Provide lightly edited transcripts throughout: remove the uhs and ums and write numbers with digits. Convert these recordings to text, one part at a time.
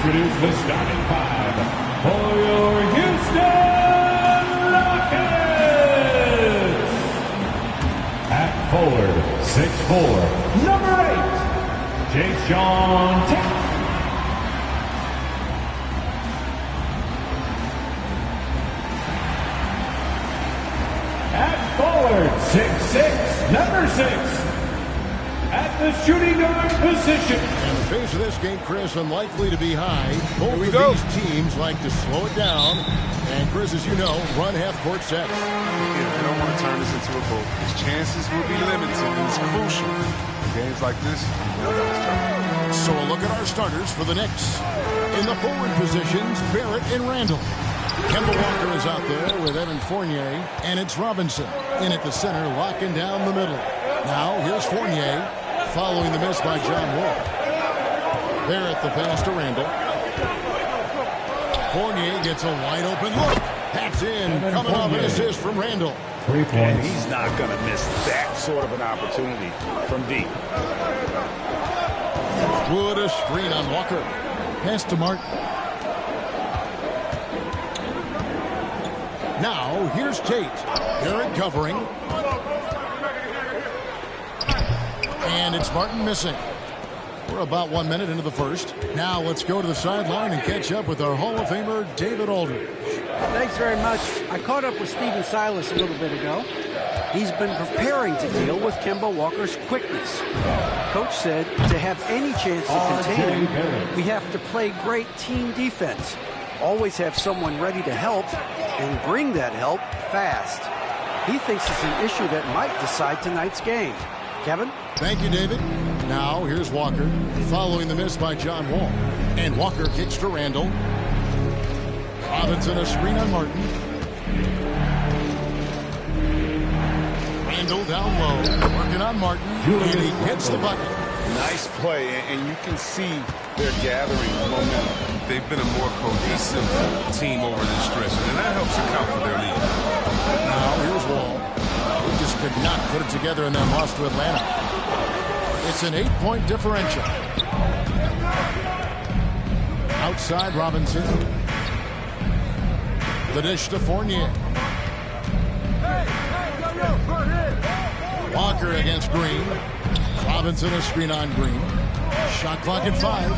introduce the starting five for your Houston Rockets. At forward, 6'4", number 8, Jason Tatum. At forward, 6'6", number 6. At the shooting guard position. And the pace of this game, Chris, unlikely to be high. Both of these teams like to slow it down. And Chris, as you know, run half-court sets. They don't want to turn this into a boat. His chances will be limited, and it's crucial. In games like this, so a look at our starters for the Knicks. In the forward positions, Barrett and Randle. Kemba Walker is out there with Evan Fournier, and it's Robinson in at the center, locking down the middle. Now, here's Fournier, following the miss by John Wall. Barrett the pass to Randle. Fournier gets a wide-open look. That's in, coming off an assist from Randle. 3 points. And he's not going to miss that sort of an opportunity from deep. Wood a screen on Walker. Pass to Martin. Now, here's Tate. Barrett covering. And it's Martin missing. We're about 1 minute into the first. Now let's go to the sideline and catch up with our Hall of Famer, David Aldridge. Thanks very much. I caught up with Stephen Silas a little bit ago. He's been preparing to deal with Kemba Walker's quickness. Coach said to have any chance to contain him, we have to play great team defense. Always have someone ready to help and bring that help fast. He thinks it's an issue that might decide tonight's game. Kevin? Thank you, David. Now, here's Walker, following the miss by John Wall. And Walker kicks to Randle. Robinson a screen on Martin. Randle down low, working on Martin, and he hits the bucket. Nice play, and you can see they're gathering momentum. They've been a more cohesive team over this stretch, and that helps account for their lead. Now, here's Wall. He just could not put it together in that loss to Atlanta. It's an 8-point differential. Outside Robinson. The dish to Fournier. Walker against Green. Robinson a screen on Green. Shot clock at 5.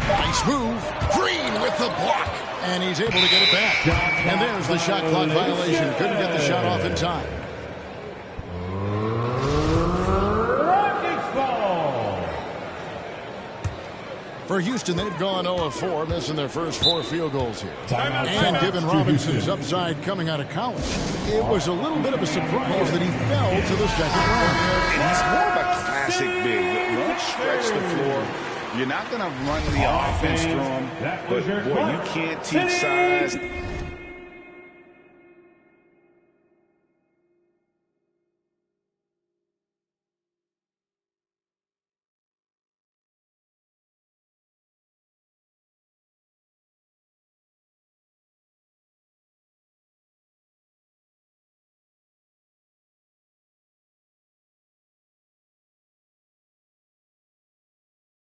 Nice move. Green with the block. And he's able to get it back. And there's the shot clock violation. Couldn't get the shot off in time. Rockets ball. For Houston, they've gone 0 of 4, missing their first 4 field goals here. Timeout. And given Robinson's upside coming out of college, it was a little bit of a surprise that he fell to the second round. And he's more of a classic big. You don't stretch the floor. You're not going to run the offense through him, but boy, you can't teach size.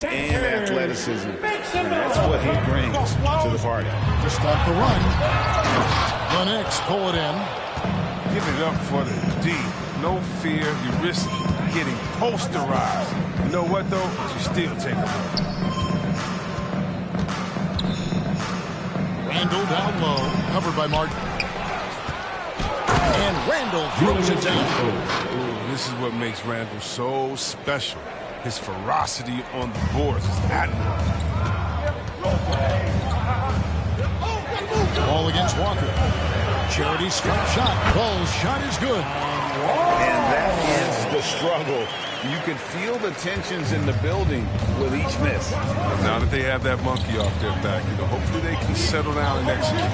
And athleticism, and that's what he brings to the party. To stop the run, the Knicks pull it in. Give it up for the D. No fear. You risk getting posterized. You know what, though? You still take it. Randle down low, covered by Martin. And Randle throws it down. Ooh, this is what makes Randle so special. His ferocity on the boards is admirable. Ball against Walker. Charity strip shot. Ball's shot is good. And that ends the struggle. You can feel the tensions in the building with each miss. Now that they have that monkey off their back, hopefully they can settle down and execute.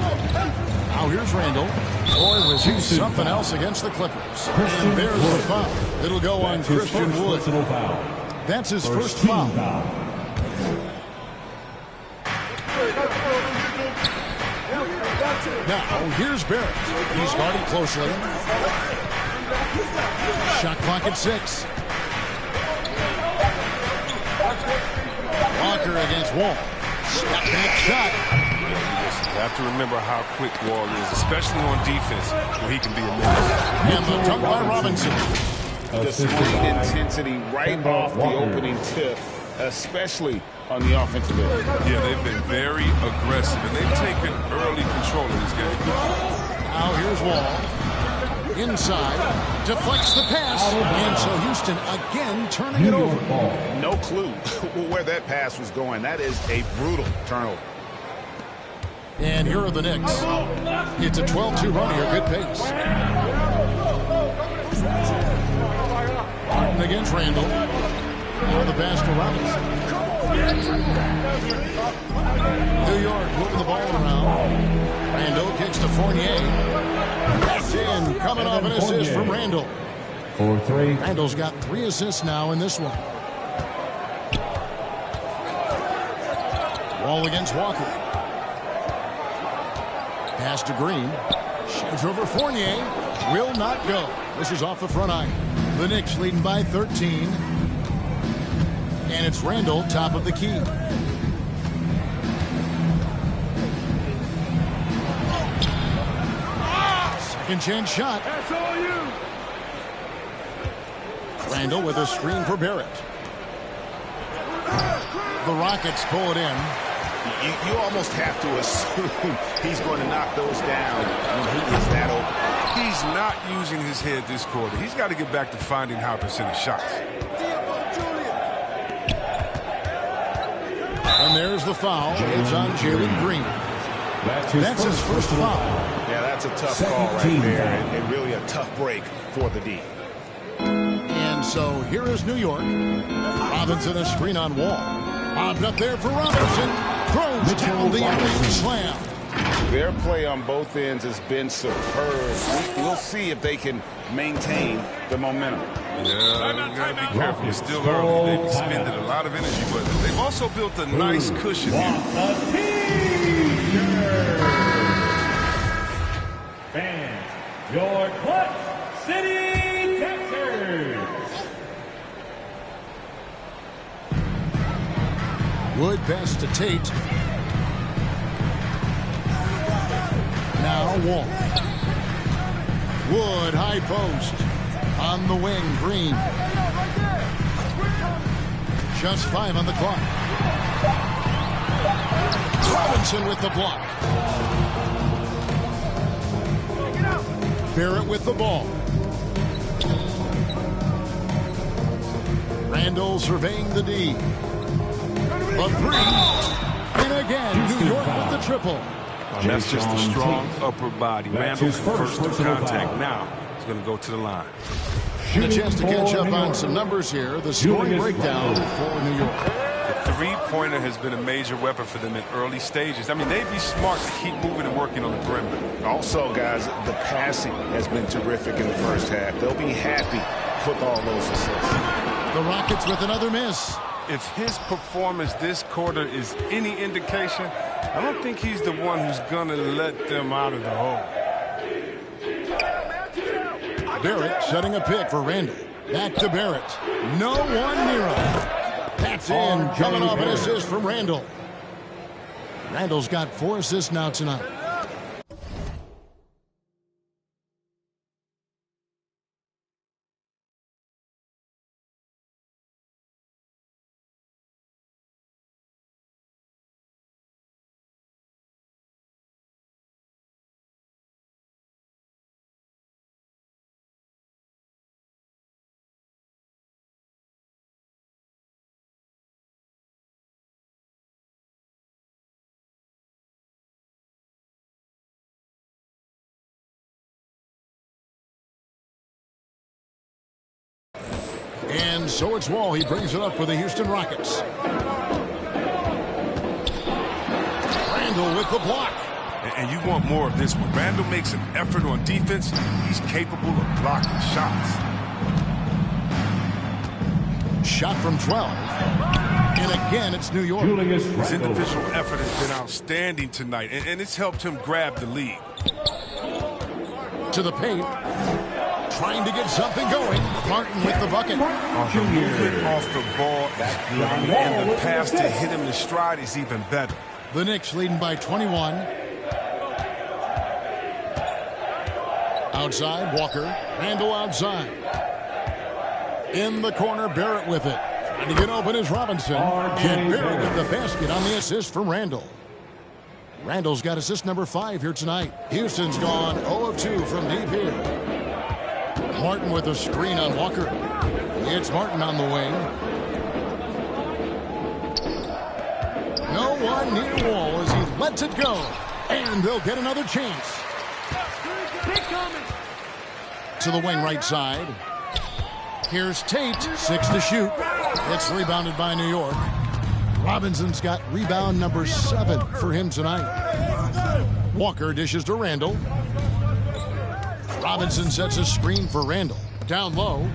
Now here's Randle. Boy, was he something else against the Clippers. And there's the foul. It'll go on Christian Wood. That's his first foul. Now, here's Barrett. He's guarded closely. Shot clock at 6. Walker against Here's Wall. Step back shot. You have to remember how quick Wall is, especially on defense, where he can be a menace. And the dunk by Robinson. Displaying intensity right off the opening tip, especially on the offensive end. Yeah, they've been very aggressive, and they've taken early control of this game. Now here's Wall. Inside, deflects the pass, and so Houston again turning it over. No clue where that pass was going. That is a brutal turnover. And here are the Knicks. It's a 12-2 run here, good pace. Martin against Randle. Now the pass to Robinson. New York moving the ball around. Randle kicks to Fournier. That's in, coming off an assist from Randle. 4-3. Randle's got 3 assists now in this one. Wall against Walker. Pass to Green. Shoots over Fournier. Will not go. This is off the front iron. The Knicks leading by 13. And it's Randle, top of the key. Second chance shot. That's all you. Randle with a screen for Barrett. The Rockets pull it in. You almost have to assume he's going to knock those down when he is that open. He's not using his head this quarter. He's got to get back to finding high percentage shots. And there's the foul. It's on Jalen Green. That's his first foul. Yeah, that's a tough call right there, and really a tough break for the D. And so here is New York. Robinson a screen on Wall. Bobbed up there for Robinson. Throws down the alley slam. Their play on both ends has been superb. We'll see if they can maintain the momentum. Yeah, you got to be careful. It's still early. They've expended a lot of energy, but they've also built a nice cushion here. Fans, your Clutch City Texans. Wood pass to Tate. Now Wall. Wood high post. On the wing, Green. Just 5 on the clock. Robinson with the block. Barrett with the ball. Randle surveying the D. A 3. And again, New York with the triple. That's just a strong upper body. Randle first to contact. Now he's going to go to the line. And a chance to catch up on some numbers here. The scoring breakdown for New York. The three-pointer has been a major weapon for them in early stages. I mean, they'd be smart to keep moving and working on the perimeter. Also, guys, the passing has been terrific in the first half. They'll be happy with all those assists. The Rockets with another miss. If his performance this quarter is any indication, I don't think he's the one who's going to let them out of the hole. Barrett setting a pick for Randle. Back to Barrett. No one near him. That's in. Coming off an assist from Randle. Randle's got 4 assists now tonight. And so it's Wall. He brings it up for the Houston Rockets. Randle with the block. And you want more of this. When Randle makes an effort on defense, he's capable of blocking shots. Shot from 12. And again, it's New York. Julius His Randle. individual effort has been outstanding tonight, and it's helped him grab the lead. To the paint. trying to get something going. Martin with the bucket. The movement off the ball and the pass to hit him in stride is even better. The Knicks leading by 21. Outside, Walker. Randle outside. In the corner, Barrett with it. Trying to get open is Robinson. And Barrett with the basket on the assist from Randle. Randle's got assist number 5 here tonight. Houston's gone 0 of 2 from deep here. Martin with a screen on Walker. It's Martin on the wing. No one near Wall as he lets it go. And they'll get another chance. To the wing right side. Here's Tate, 6 to shoot. It's rebounded by New York. Robinson's got rebound number 7 for him tonight. Walker dishes to Randle. Robinson sets a screen for Randle. Down low.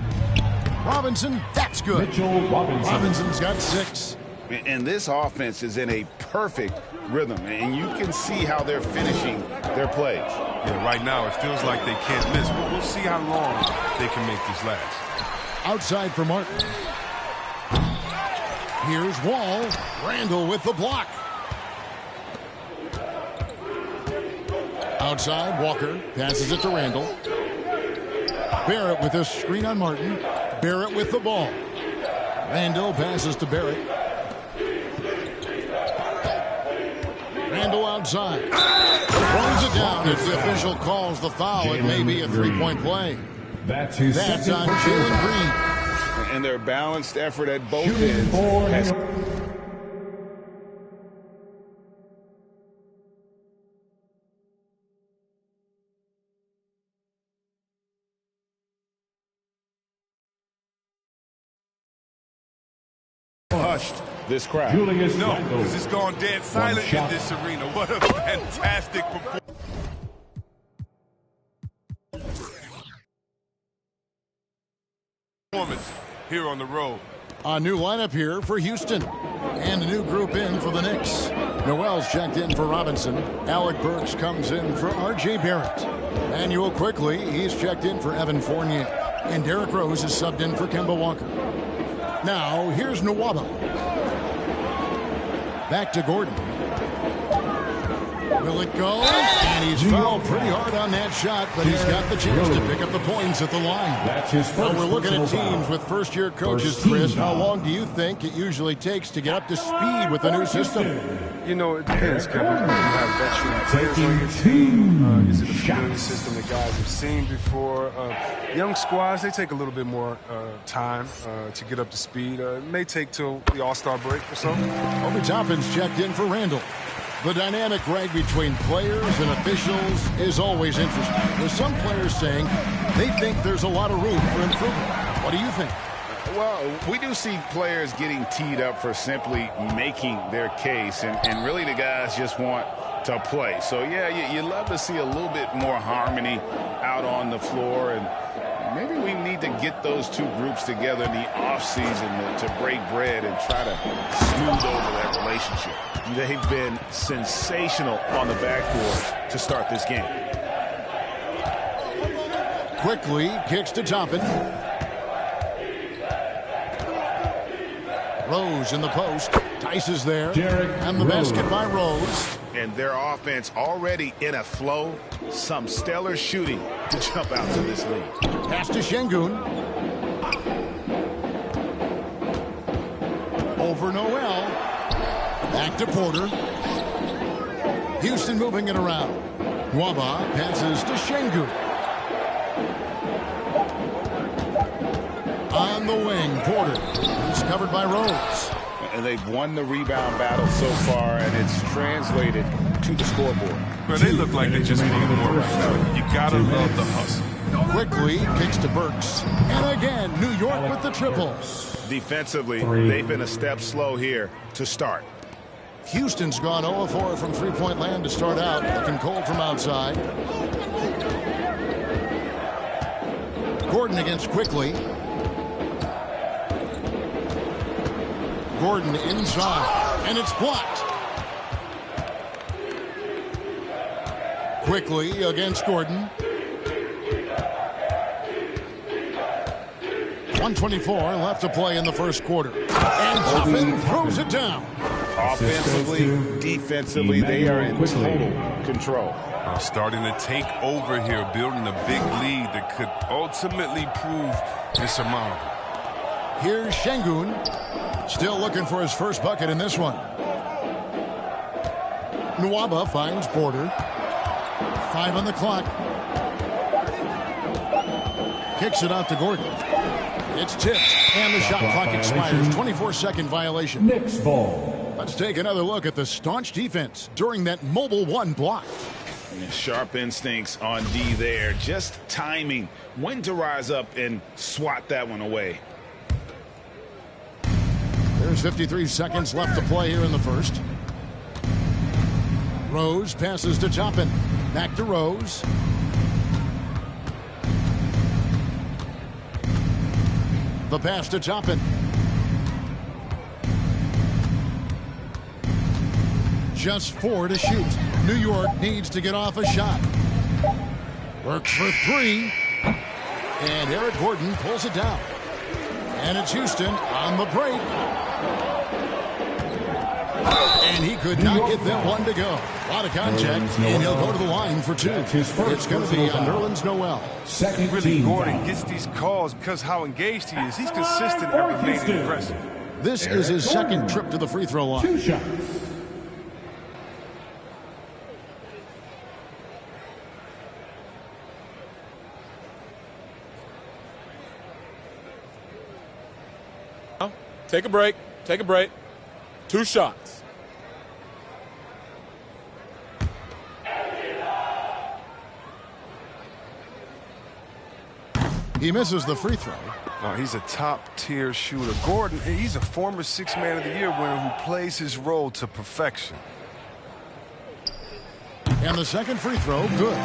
Robinson, that's good. Robinson's got 6. And this offense is in a perfect rhythm, and you can see how they're finishing their plays. Yeah, right now it feels like they can't miss, but we'll see how long they can make this last. Outside for Martin. Here's Wall. Randle with the block. Outside, Walker passes it to Randle. Barrett with a screen on Martin. Barrett with the ball. Randle passes to Barrett. Randle outside. Throws it down as the official calls the foul. It may be a three-point play. That's on Jalen Green. And their balanced effort at both ends has... hushed this crowd. Julius No, Randle. because it's gone dead silent in this arena. What a fantastic performance here on the road. A new lineup here for Houston. And a new group in for the Knicks. Noel's checked in for Robinson. Alec Burks comes in for R.J. Barrett. Manuel Quickly, he's checked in for Evan Fournier. And Derrick Rose is subbed in for Kemba Walker. Now, here's Nwaba. Back to Gordon. Will it go? And he's fouled pretty hard on that shot, but he's got the chance to pick up the points at the line. That's his first. Well, we're looking at teams with first-year coaches, Chris. How long do you think it usually takes to get up to speed with the new system? You know, it depends, Kevin. You have veteran players on your team. Is it a familiar system that guys have seen before? Young squads, they take a little bit more time to get up to speed. It may take till the All-Star break or so. Obi Toppin's checked in for Randle. The dynamic rag between players and officials is always interesting. With some players saying they think there's a lot of room for improvement. What do you think? Well, we do see players getting teed up for simply making their case, and really the guys just want to play. So, yeah, you love to see a little bit more harmony out on the floor, and maybe we need to get those two groups together in the offseason to break bread and try to smooth over that relationship. They've been sensational on the backboard to start this game. Quickly kicks to Toppin. Rose in the post. Tice is there. And the basket by Rose. And their offense already in a flow. Some stellar shooting to jump out to this lead. Pass to Şengün. Over Noel. Back to Porter. Houston moving it around. Nwaba passes to Şengün. On the wing, Porter. He's covered by Rose. And they've won the rebound battle so far, and it's translated to the scoreboard. But they look like they just need more right now. You gotta love the hustle. Quickly kicks to Burks. And again, New York with the triple. Defensively, they've been a step slow here to start. Houston's gone 0-4 from three-point land to start out. Looking cold from outside. Gordon against Quickly. Gordon inside, and it's blocked. Quickly against Gordon. 1:24 left to play in the first quarter. And Toppin throws it down. Offensively, defensively, they are in total control. Starting to take over here, building a big lead that could ultimately prove insurmountable. Here's Şengün, still looking for his first bucket in this one. Nwaba finds Porter. 5 on the clock. Kicks it out to Gordon. It's tipped, and the shot clock expires. 24-second violation. Knicks ball. Let's take another look at the staunch defense during that mobile one block. Sharp instincts on D there. Just timing when to rise up and swat that one away. There's 53 seconds left to play here in the first. Rose passes to Toppin. Back to Rose. The pass to Toppin. Just 4 to shoot. New York needs to get off a shot. Works for 3. And Eric Gordon pulls it down. And it's Houston on the break. And he could not get that one to go. A lot of contact, and he'll go to the line for 2. It's going to be on Nerlens Noel. Really, Gordon gets these calls because how engaged he is. He's consistent and remaining aggressive. This is his second trip to the free throw line. 2 shots. Take a break. Take a break. 2 shots. He misses the free throw. He's a top-tier shooter. Gordon, he's a former 6th Man of the Year winner who plays his role to perfection. And the second free throw, good.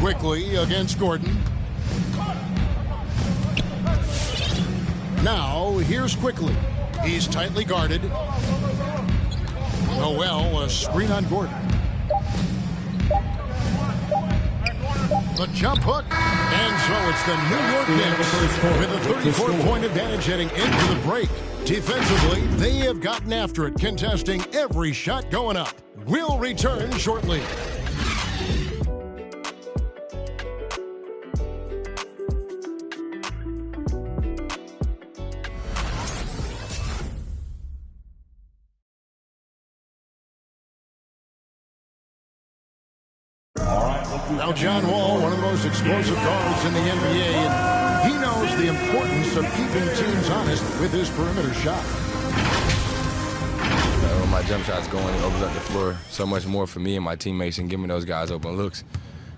Quickly against Gordon. Now, here's Quickly. He's tightly guarded. Noel, a screen on Gordon. The jump hook. And so it's the New York Knicks with a 34-point advantage heading into the break. Defensively, they have gotten after it, contesting every shot going up. We'll return shortly. Now John Wall, one of the most explosive guards in the NBA, and he knows the importance of keeping teams honest with his perimeter shot. When my jump shot's going, it opens up the floor so much more for me and my teammates and giving those guys open looks.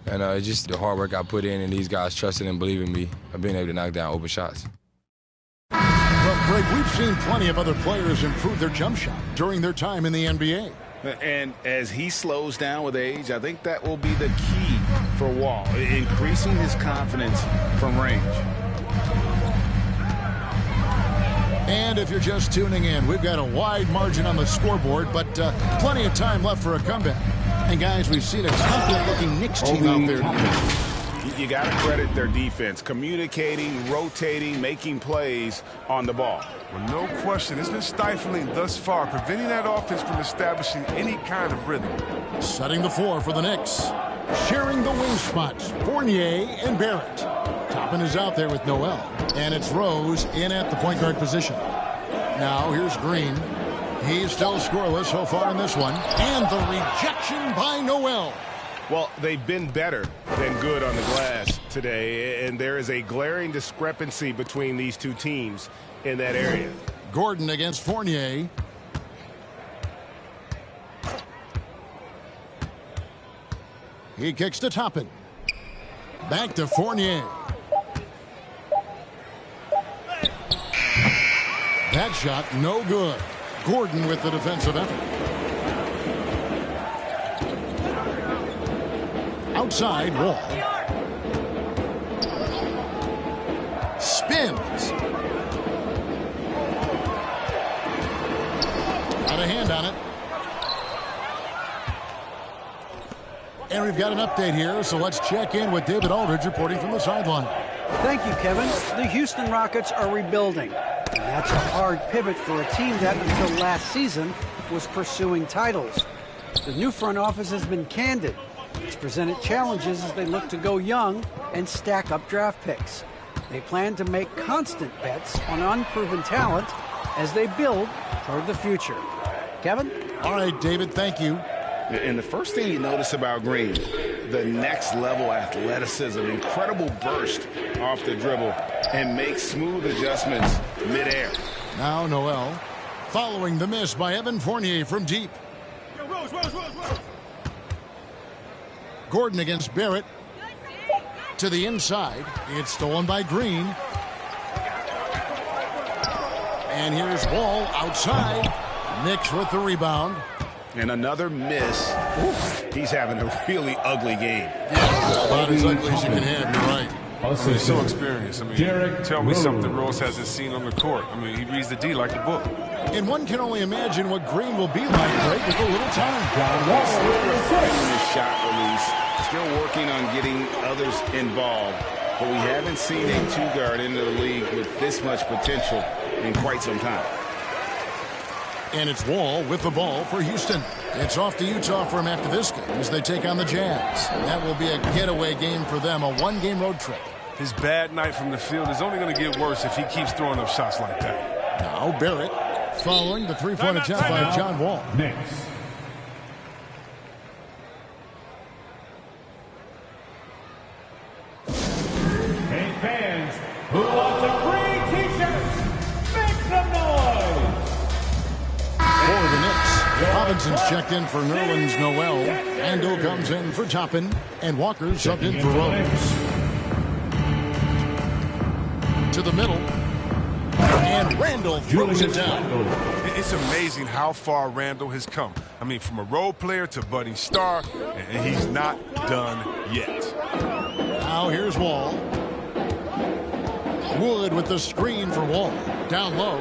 And it's just the hard work I put in and these guys trusting and believing me of being able to knock down open shots. But Greg, we've seen plenty of other players improve their jump shot during their time in the NBA. And as he slows down with age, I think that will be the key for Wall, increasing his confidence from range. And if you're just tuning in, we've got a wide margin on the scoreboard, but plenty of time left for a comeback. And guys, we've seen a confident-looking Knicks team out there. You got to credit their defense, communicating, rotating, making plays on the ball. Well, no question. It's been stifling thus far, preventing that offense from establishing any kind of rhythm. Setting the floor for the Knicks. Sharing the wing spots, Fournier and Barrett. Toppin is out there with Noel. And it's Rose in at the point guard position. Now here's Green. He's still scoreless so far in this one. And the rejection by Noel. Well, they've been better than good on the glass today, and there is a glaring discrepancy between these two teams in that area. Gordon against Fournier. He kicks to Toppin. Back to Fournier. That shot, no good. Gordon with the defensive effort. Outside, Wall. Spins. Got a hand on it. And we've got an update here, so let's check in with David Aldridge reporting from the sideline. Thank you, Kevin. The Houston Rockets are rebuilding. And that's a hard pivot for a team that, until last season, was pursuing titles. The new front office has been candid. It's presented challenges as they look to go young and stack up draft picks. They plan to make constant bets on unproven talent as they build toward the future. Kevin? All right, David, thank you. And the first thing you notice about Green, the next level athleticism, incredible burst off the dribble, and makes smooth adjustments midair. Now Noel, following the miss by Evan Fournier from deep. Gordon against Barrett. To the inside. It's stolen by Green. And here's Wall outside. Knicks with the rebound. And another miss. Ooh, he's having a really ugly game. Yeah, about as ugly as you can have, you're right. I mean, he's so experienced. I mean, tell me something Rose hasn't seen on the court. I mean, he reads the D like a book. And one can only imagine what Green will be like, Greg, with a little time. His shot release. Still working on getting others involved. But we haven't seen a two-guard into the league with this much potential in quite some time. And it's Wall with the ball for Houston. It's off to Utah for him after this game as they take on the Jazz. That will be a getaway game for them, a one-game road trip. His bad night from the field is only going to get worse if he keeps throwing up shots like that. Now Barrett following the three-point attempt by John Wall. Knicks. Hey fans, who wants a free t-shirt? Make some noise! For the Knicks, Robinson's checked in for Nerlens Noel. Randle comes in for Toppin, and Walker subbed in for Rose. To the middle, and Randle throws it down. It's amazing how far Randle has come. I mean, from a role player to budding star, and he's not done yet. Now here's Wall. Wood with the screen for Wall. Down low,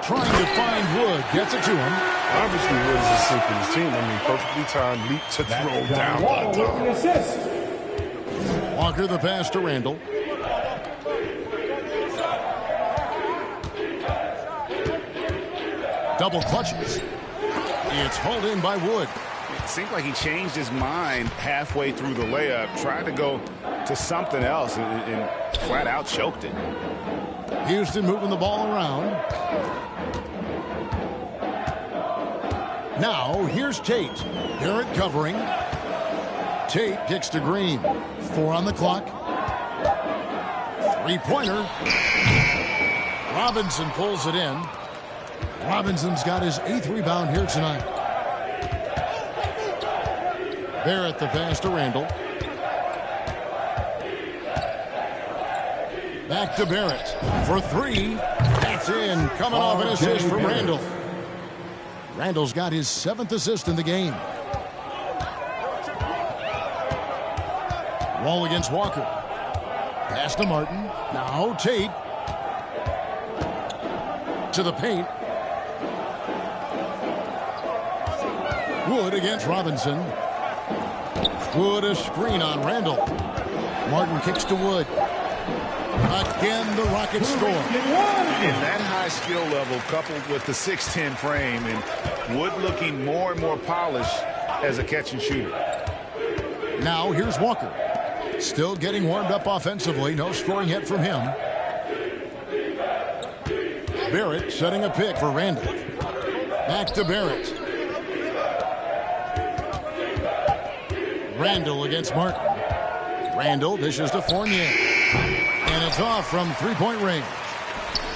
trying to find Wood. Gets it to him. Obviously, Wood is a synchronous team. I mean, perfectly timed leap to throw down by Wall with the assist. Walker the pass to Randle. Double clutches. It's hauled in by Wood. It seemed like he changed his mind halfway through the layup, tried to go to something else, and flat out choked it. Houston moving the ball around. Now here's Tate. Barrett covering. Tate kicks to Green. 4 on the clock. Three-pointer. Robinson pulls it in. Robinson's got his 8th rebound here tonight. Barrett the pass to Randle. Back to Barrett for 3. That's in. Coming off an assist from Randle. Randle's got his 7th assist in the game. Wall against Walker. Pass to Martin. Now Tate. To the paint. Wood against Robinson. Wood a screen on Randle. Martin kicks to Wood. Again, the Rockets score. And that high skill level coupled with the 6'10 frame and Wood looking more and more polished as a catch and shooter. Now here's Walker. Still getting warmed up offensively. No scoring yet from him. Barrett setting a pick for Randle. Back to Barrett. Randle against Martin. Randle dishes to Fournier. And it's off from three-point range.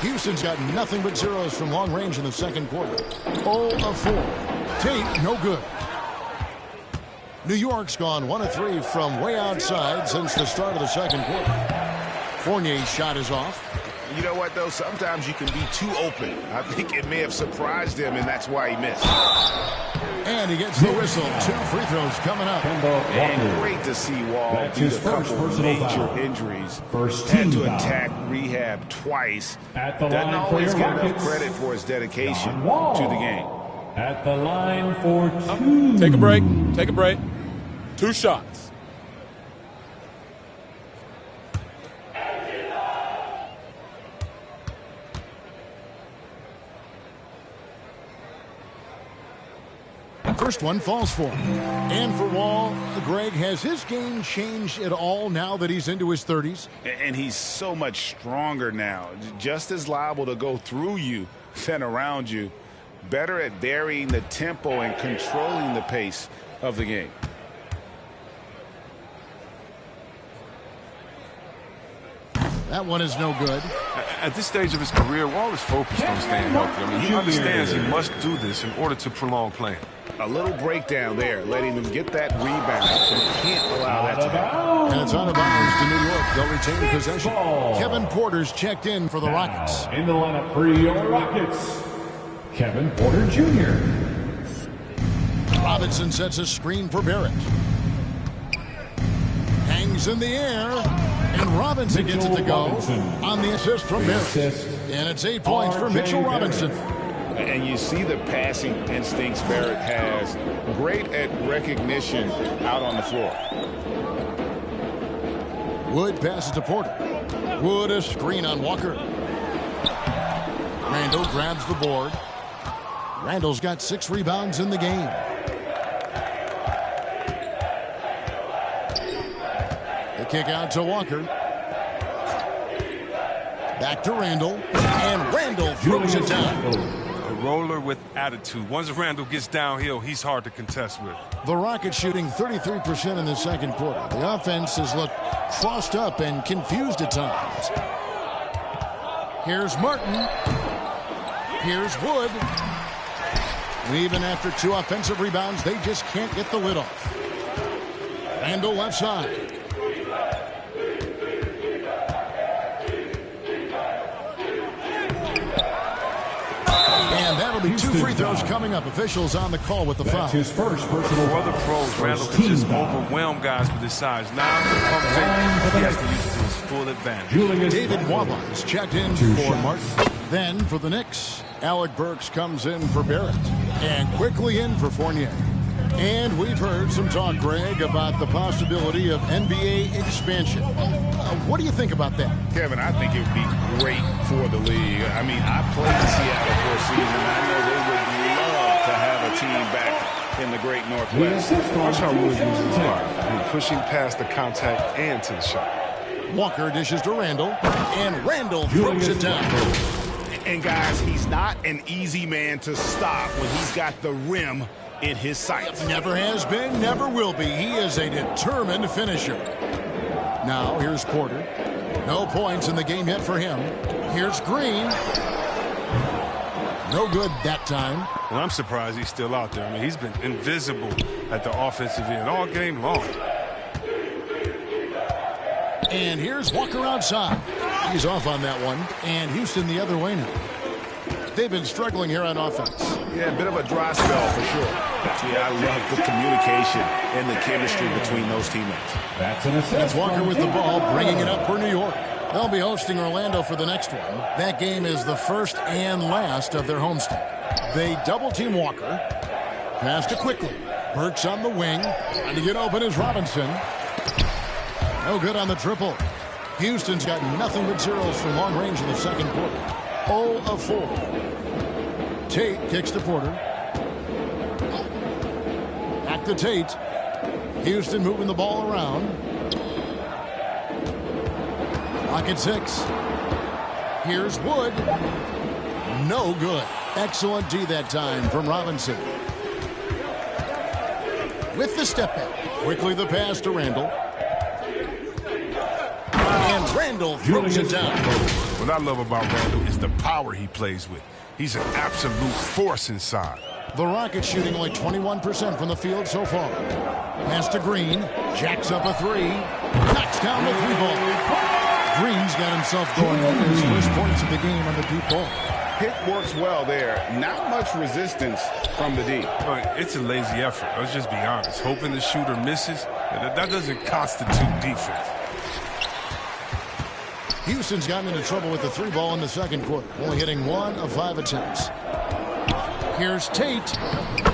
Houston's got nothing but zeros from long range in the second quarter. 0 of 4. Tate, no good. New York's gone 1 of 3 from way outside since the start of the second quarter. Fournier's shot is off. You know what, though? Sometimes you can be too open. I think it may have surprised him, and that's why he missed. And he gets the whistle. 2 free throws coming up. And great to see Wall due to a couple of major injuries. Had to attack rehab twice. Doesn't always get enough credit for his dedication to the game. At the line for 2. Take a break. Take a break. 2 shots. First one falls for him. And for Wall, Greg, has his game changed at all now that he's into his 30s? And he's so much stronger now. Just as liable to go through you than around you. Better at varying the tempo and controlling the pace of the game. That one is no good. At this stage of his career, Wall is focused on staying healthy. I mean, he understands he must do this in order to prolong playing. A little breakdown there, letting him get that rebound. You can't allow that to happen. And it's out of bounds to New York. They'll retain possession. Kevin Porter's checked in for the Rockets. In the lineup for your Rockets, Kevin Porter Jr. Robinson sets a screen for Barrett. Hangs in the air. And Robinson gets it to go on the assist from Barrett. And it's 8 points for Mitchell Robinson. And you see the passing instincts Barrett has. Great at recognition out on the floor. Wood passes to Porter. Wood a screen on Walker. Randle grabs the board. Randle's got 6 rebounds in the game. The kick out to Walker. Back to Randle. And Randle throws it down. Roller with attitude. Once Randle gets downhill, he's hard to contest with. The Rockets shooting 33% in the second quarter. The offense has looked crossed up and confused at times. Here's Martin. Here's Wood. Even after 2 offensive rebounds, they just can't get the lid off. Randle left side. And that'll be 2 free throws coming up. Officials on the call with the foul. His first personal For other pros, Randle can just overwhelm guys with his size. Now, he has to use it to his full advantage. David Waba is checked in for Martin. Then for the Knicks, Alec Burks comes in for Barrett. And quickly in for Fournier. And we've heard some talk, Greg, about the possibility of NBA expansion. What do you think about that? Kevin, I think it would be great for the league. I mean, I played in Seattle for a season. I know they would love to have a team back in the great Northwest. Watch how Wood uses his body. Pushing past the contact and to the shot. Walker dishes to Randle. And Randle throws it down. And guys, he's not an easy man to stop when he's got the rim in his sights. Never has been, never will be. He is a determined finisher. Now, here's Porter. No points in the game yet for him. Here's Green. No good that time. And I'm surprised he's still out there. I mean, he's been invisible at the offensive end all game long. And here's Walker outside. He's off on that one. And Houston the other way now. They've been struggling here on offense. Yeah, a bit of a dry spell for sure. Yeah, I love the communication and the chemistry between those teammates. That's an assist. That's Walker with the ball, bringing it up for New York. They'll be hosting Orlando for the next one. That game is the first and last of their homestand. They double-team Walker. Pass to Quickly. Burks on the wing. Trying to get open is Robinson. No good on the triple. Houston's got nothing but zeros from long range in the second quarter. 0 of 4. Tate kicks to Porter. Back to Tate. Houston moving the ball around. Clock at 6. Here's Wood. No good. Excellent D that time from Robinson. With the step back. Quickly the pass to Randle. And Randle throws it down. What I love about Randle is the power he plays with. He's an absolute force inside. The Rockets shooting only 21% from the field so far. Pass to Green. Jacks up a 3. Knocks down the 3-ball. Green's got himself going on his first points of the game on the deep ball. Hit works well there. Not much resistance from the D. It's a lazy effort. Let's just be honest. Hoping the shooter misses, that doesn't constitute defense. Houston's gotten into trouble with the 3-ball in the second quarter, only hitting 1 of 5 attempts. Here's Tate.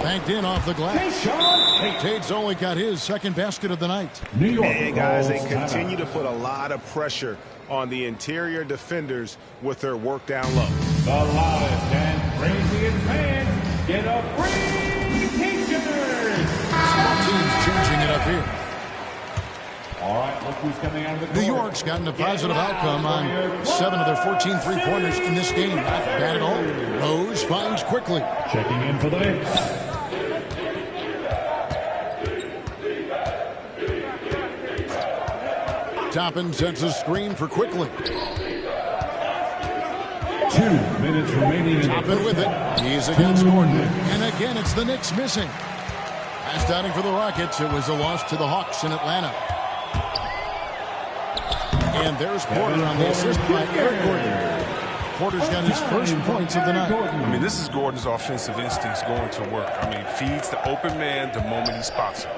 Banked in off the glass. Tate's only got his second basket of the night. Man, guys, they continue to put a lot of pressure on the interior defenders with their work down low. The loudest and craziest fans get a free T-shirt. Both teams changing it up here. All right, look who's coming out of the court. New York's gotten a positive outcome on 7 of their 14 three-pointers in this game. Not bad at all. Rose finds quickly. Checking in for the Knicks. Toppin sets a screen for quickly. 2 minutes remaining in Toppin with it. He's against Gordon. And again, it's the Knicks missing. Last outing for the Rockets, it was a loss to the Hawks in Atlanta. And there's Porter on the assist by Eric Gordon. Porter's got his first points of the night. I mean, this is Gordon's offensive instincts going to work. I mean, feeds the open man the moment he spots him.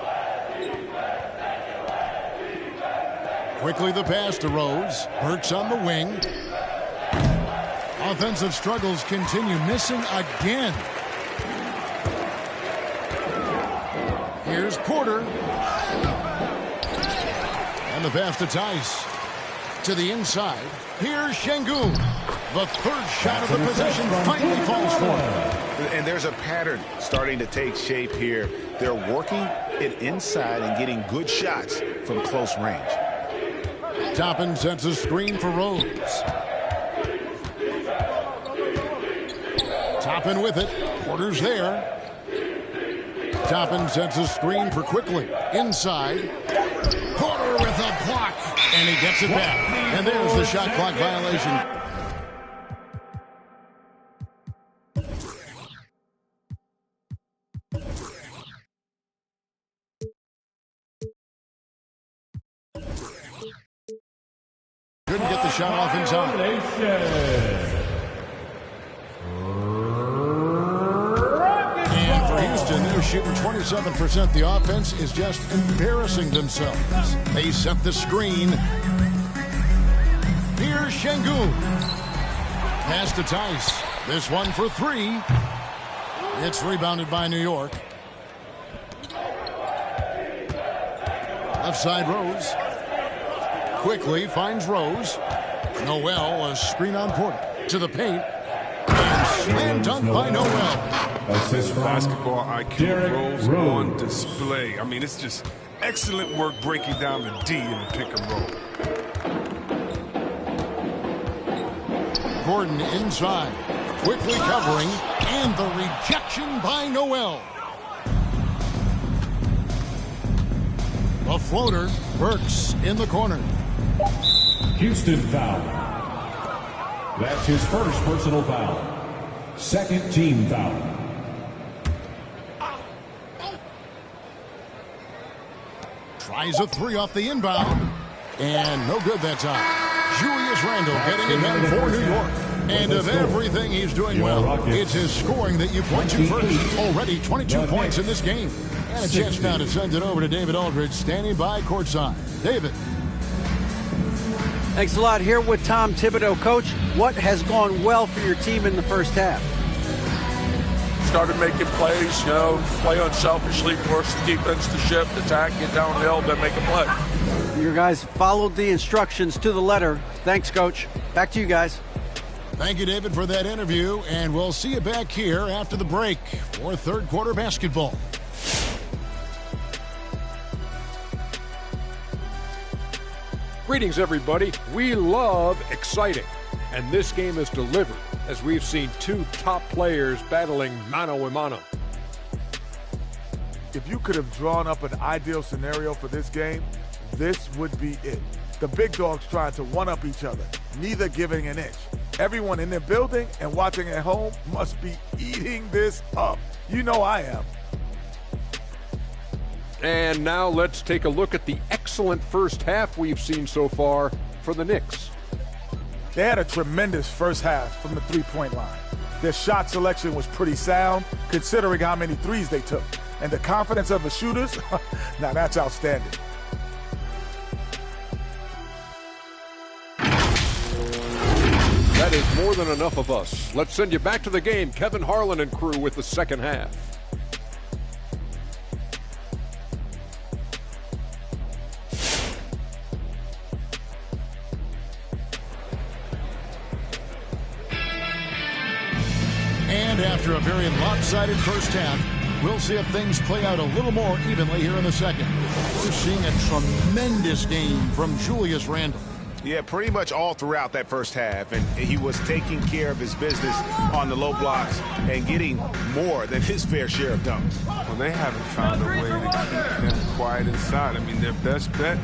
Quickly the pass to Rose. Burks on the wing. Offensive struggles continue. Missing again. Here's Porter. And the pass to Tice. To the inside. Here's Şengün. The third shot of the possession finally falls for him. And there's a pattern starting to take shape here. They're working it inside and getting good shots from close range. Toppin sets a screen for Rose. Toppin with it. Porter's there. Toppin sets a screen for quickly. Inside. Porter with a block. And he gets it back. And there's the shot clock violation. Couldn't get the shot off in time. And for Houston, they're shooting 27%. The offense is just embarrassing themselves. They set the screen. Here's Şengün. Pass to Tice. This one for 3. It's rebounded by New York. Left side Rose. Quickly finds Rose. Noel, a screen on Porter. To the paint. And slam dunk by Noel. Basketball IQ Rose on display. I mean, it's just excellent work breaking down the D in the pick and roll. Gordon inside. Quickly covering. And the rejection by Noel. A floater. Burks in the corner. Houston foul. That's his first personal foul. Second team foul. Tries a 3 off the inbound. And no good that time. Julius Randle getting it done for New York. And of everything he's doing well, it's his scoring that you point to first. Already 22 points in this game. And a chance now to send it over to David Aldridge, standing by courtside. David. Thanks a lot. Here with Tom Thibodeau. Coach, what has gone well for your team in the first half? Started making plays, play unselfishly, force the defense to shift, attack, get downhill, then make a play. Your guys followed the instructions to the letter. Thanks, Coach. Back to you guys. Thank you, David, for that interview, and we'll see you back here after the break for third quarter basketball. Greetings, everybody. We love exciting, and this game is delivered as we've seen 2 top players battling mano a mano. If you could have drawn up an ideal scenario for this game, this would be it. The big dogs trying to one-up each other, neither giving an inch. Everyone in their building and watching at home must be eating this up. You know I am. And now let's take a look at the excellent first half we've seen so far for the Knicks. They had a tremendous first half from the three-point line. Their shot selection was pretty sound, considering how many threes they took. And the confidence of the shooters, now that's outstanding. That That is more than enough of us. Let's send you back to the game. Kevin Harlan and crew with the second half. And after a very lopsided first half, we'll see if things play out a little more evenly here in the second. We're seeing a tremendous game from Julius Randle. Yeah, pretty much all throughout that first half, and he was taking care of his business on the low blocks and getting more than his fair share of dunks. Well, they haven't found a way to keep him quiet inside. I mean, their best bet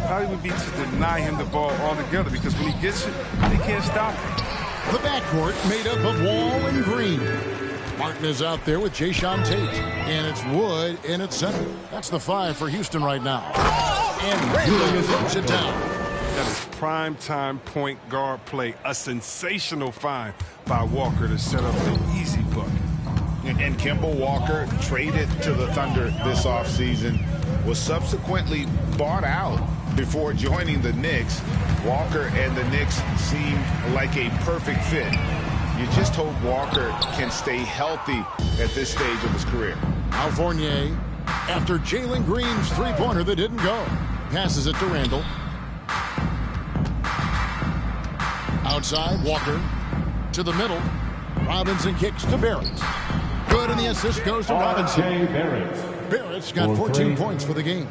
probably would be to deny him the ball altogether, because when he gets it, they can't stop him. The backcourt made up of Wall and Green. Martin is out there with Jayshawn Tate. And it's Wood in at center. That's the 5 for Houston right now. And Randle throws it down. That is prime-time point guard play. A sensational find by Walker to set up the easy bucket. And Kemba Walker, traded to the Thunder this offseason, was subsequently bought out before joining the Knicks. Walker and the Knicks seemed like a perfect fit. You just hope Walker can stay healthy at this stage of his career. Al Fournier, after Jalen Green's three-pointer that didn't go, passes it to Randle. Outside, Walker to the middle. Robinson kicks to Barrett. Good, and the assist goes to Robinson. Barrett's got 14 points for the game.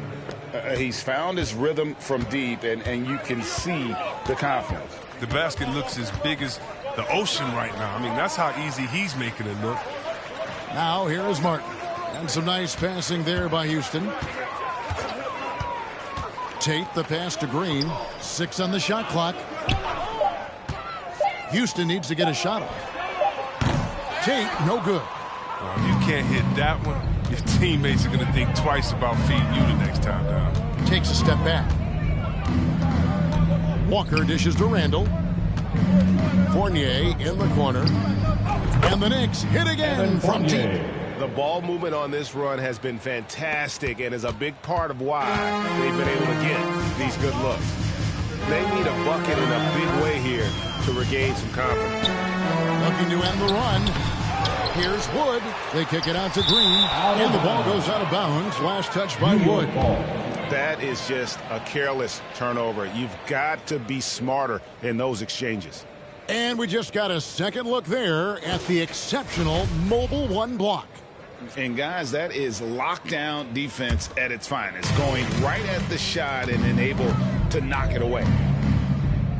He's found his rhythm from deep, and you can see the confidence. The basket looks as big as the ocean right now. I mean, that's how easy he's making it look. Now here is Martin. And some nice passing there by Houston. Tate, the pass to Green. 6 on the shot clock. Houston needs to get a shot off. Tate, no good. If you can't hit that one, your teammates are going to think twice about feeding you the next time down. Takes a step back. Walker dishes to Randle. Fournier in the corner. And the Knicks hit again from deep. The ball movement on this run has been fantastic and is a big part of why they've been able to get these good looks. They need a bucket in a big way here to regain some confidence. Looking to end the run. Here's Wood. They kick it out to Green. And the ball goes out of bounds. Last touch by Wood. That is just a careless turnover. You've got to be smarter in those exchanges. And we just got a second look there at the exceptional mobile one block. And guys, that is lockdown defense at its finest. Going right at the shot and then able to knock it away.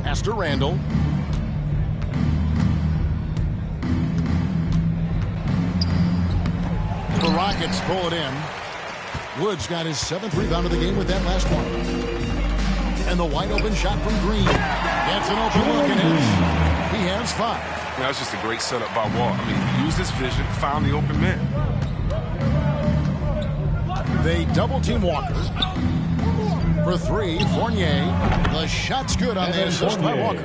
Pass to Randle. The Rockets pull it in. Woods got his 7th rebound of the game with that last one. And the wide open shot from Green. That's an open look and he has 5. Yeah, that's just a great setup by Wall. I mean, he used his vision, found the open man. They double team Walker. For 3, Fournier. The shot's good on the assist by Walker.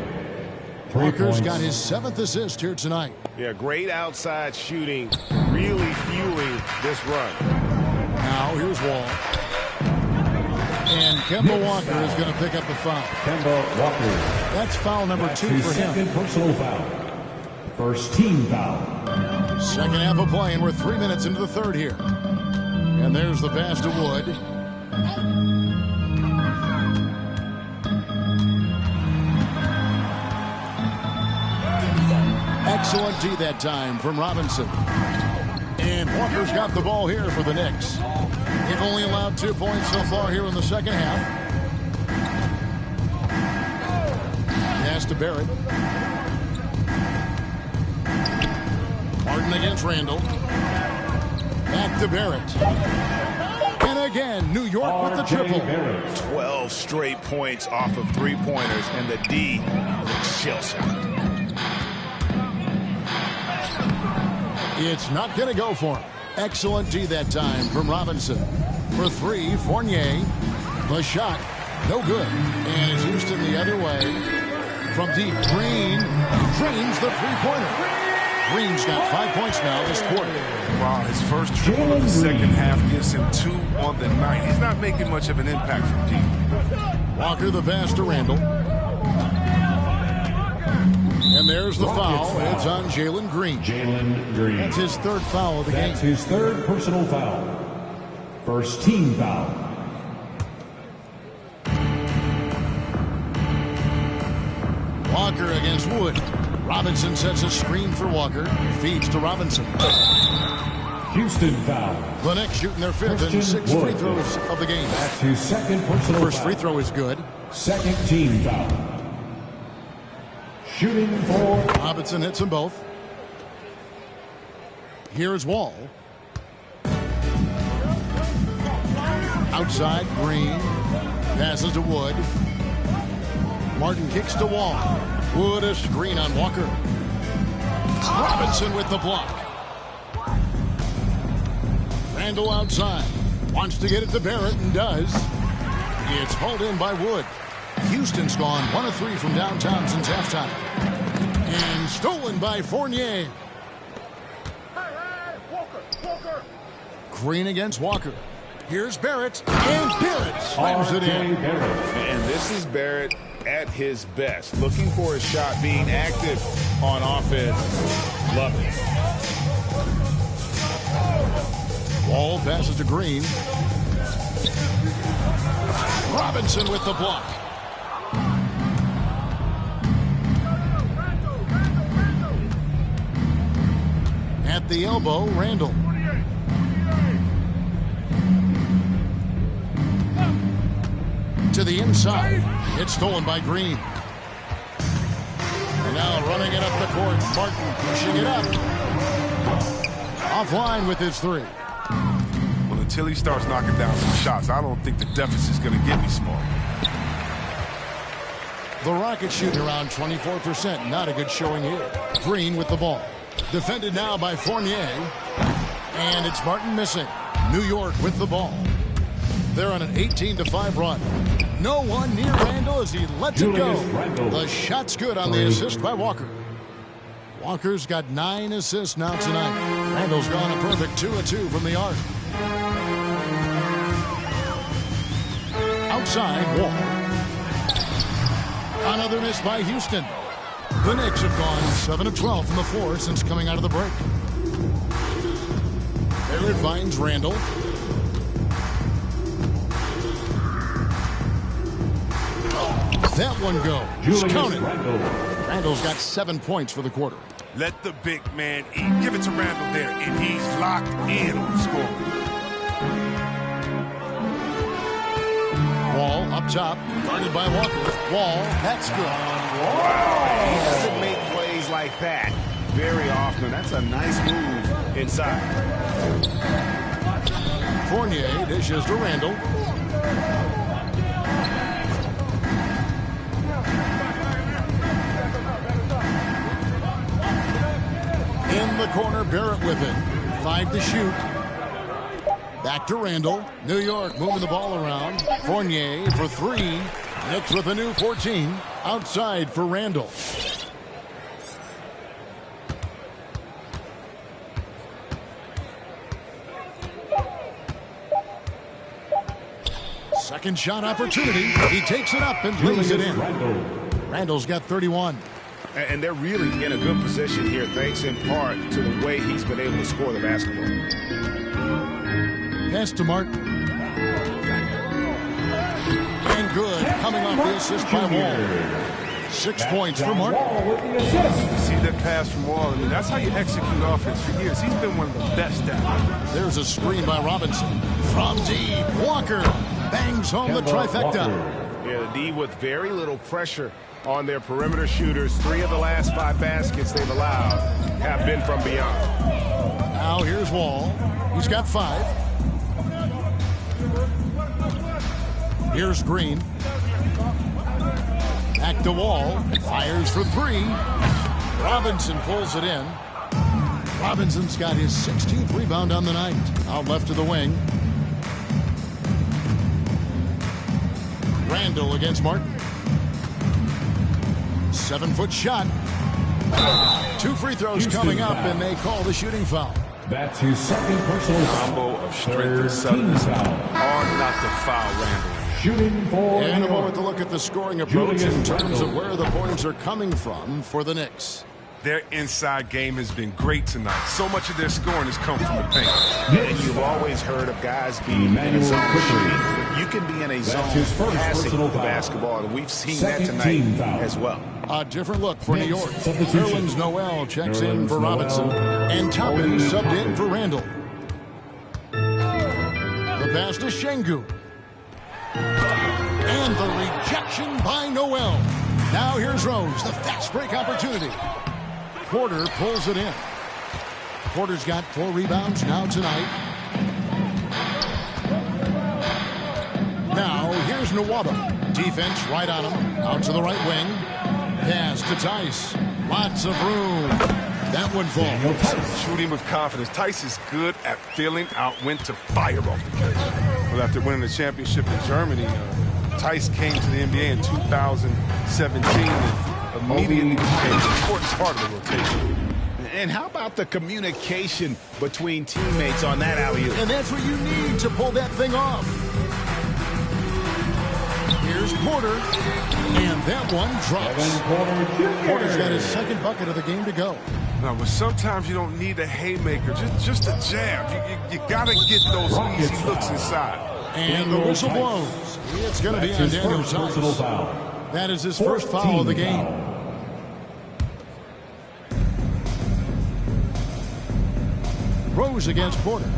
Walker's got his 7th assist here tonight. Yeah, great outside shooting, really fueling this run. Now here's Wall. And Kemba Walker is going to pick up the foul. Kemba Walker. That's foul number 2 for him. Second personal foul. First team foul. Second half of play, and we're 3 minutes into the third here. And there's the pass to Wood. Excellent D that time from Robinson. And Walker's got the ball here for the Knicks. They've only allowed 2 points so far here in the second half. Pass to Barrett. Martin against Randle. Back to Barrett. And again, New York with the triple. 12 straight points off of 3-pointers, and the D looks shell-shocked. It's not going to go for him. Excellent D that time from Robinson. For 3, Fournier. The shot, no good. And it's Houston the other way. From deep, Green drains the 3-pointer. Green's got 5 points now this quarter. Wow, his first triple of the second half gives him 2 on the night. He's not making much of an impact from deep. Walker the pass to Randle. And And there's the foul. It's on Jalen Green. Jalen Green. That's his third foul of the game. That's his third personal foul. First team foul. Walker against Wood. Robinson sets a screen for Walker. Feeds to Robinson. Houston foul. The Knicks shooting their fifth and sixth free throws of the game. That's his second personal First foul. free throw is good. Second team foul. Shooting for Robinson hits them both. Here's Wall. Outside, Green. Passes to Wood. Martin kicks to Wall. Wood a screen on Walker. Robinson with the block. Randle outside. Wants to get it to Barrett and does. It's hauled in by Wood. Houston's gone 1 of 3 from downtown since halftime. And stolen by Fournier. Green against Walker. Here's Barrett. And Barrett slams it in. And this is Barrett at his best. Looking for a shot, being active on offense. Love it. Wall passes to Green. Robinson with the block. At the elbow, Randle. To the inside. It's stolen by Green. And now running it up the court. Martin pushing it up. Offline with his three. Well, until he starts knocking down some shots, I don't think the deficit's going to get me small. The Rockets shooting around 24%. Not a good showing here. Green with the ball. Defended now by Fournier. And it's Martin missing. New York with the ball. They're on an 18-5 run. No one near Randle as he lets it go. The shot's good on the assist by Walker. Walker's got 9 assists now tonight. Randle's gone a perfect 2 of 2 from the arc. Outside, Wall. Another miss by Houston. The Knicks have gone 7 of 12 from the floor since coming out of the break. Barrett finds Randle. That one goes. Count it. Randle's got 7 points for the quarter. Let the big man eat. Give it to Randle there, and he's locked in on the score. Wall up top, guarded by Walker. Wall, that's good. Wow, he doesn't make plays like that very often. That's a nice move inside. Fournier dishes to Randle. In the corner, Barrett with it. 5 to shoot. Back to Randle. New York moving the ball around. Fournier for 3. Knicks with a new 14. Outside for Randle. Second shot opportunity. He takes it up and lays it in. Randle's got 31. And they're really in a good position here, thanks in part to the way he's been able to score the basketball. Pass to Martin. And good. Coming off the assist by Wall. 6 points for Martin. See that pass from Wall? I mean, that's how you execute offense for years. He's been one of the best at it. There's a screen by Robinson. From deep, Walker bangs home the trifecta. Yeah, the D with very little pressure on their perimeter shooters. 3 of the last 5 baskets they've allowed have been from beyond. Now here's Wall. He's got 5. Here's Green. Back to Wall. Fires for 3. Robinson pulls it in. Robinson's got his 16th rebound on the night. Out left to the wing. Randle against Martin. 7-foot shot. 2 free throws coming up, and they call the shooting foul. That's his second personal Combo of strength and subtlety. Hard not to foul Randle. Shooting for In New a moment York, to look at the scoring approach in Julius terms of Randle. where the points are coming from for the Knicks. Their inside game has been great tonight. So much of their scoring has come from the paint. And you've always heard of guys being in a zone shooting. But you can be in a zone his first passing personal the foul. basketball, and we've seen Second that tonight team foul. as well. A different look for New Knicks York. substitution. Nerlens Noel checks in Nerlens for Robinson. Noel. And Toppin subbed in for Randle. The pass to Şengün. And the rejection by Noel. Now here's Rose, the fast break opportunity. Porter pulls it in. Porter's got 4 rebounds now tonight. Now here's Nwaba. Defense right on him. Out to the right wing. Pass to Tice. Lots of room. That one falls. Shooting with confidence. Tice is good at filling out when to fire off the catch. Well, after winning the championship in Germany, Tice came to the NBA in 2017 and immediately became an important part of the rotation. And how about the communication between teammates on that alley-oop? And that's what you need to pull that thing off. Here's Porter. And that one drops. Porter's got his second bucket of the game to go. No, but sometimes you don't need a haymaker, just a jab. You got to get those easy looks inside. And the whistle blows. It's going to be on Daniel Tice. That is his first foul of the game. Rose against Porter.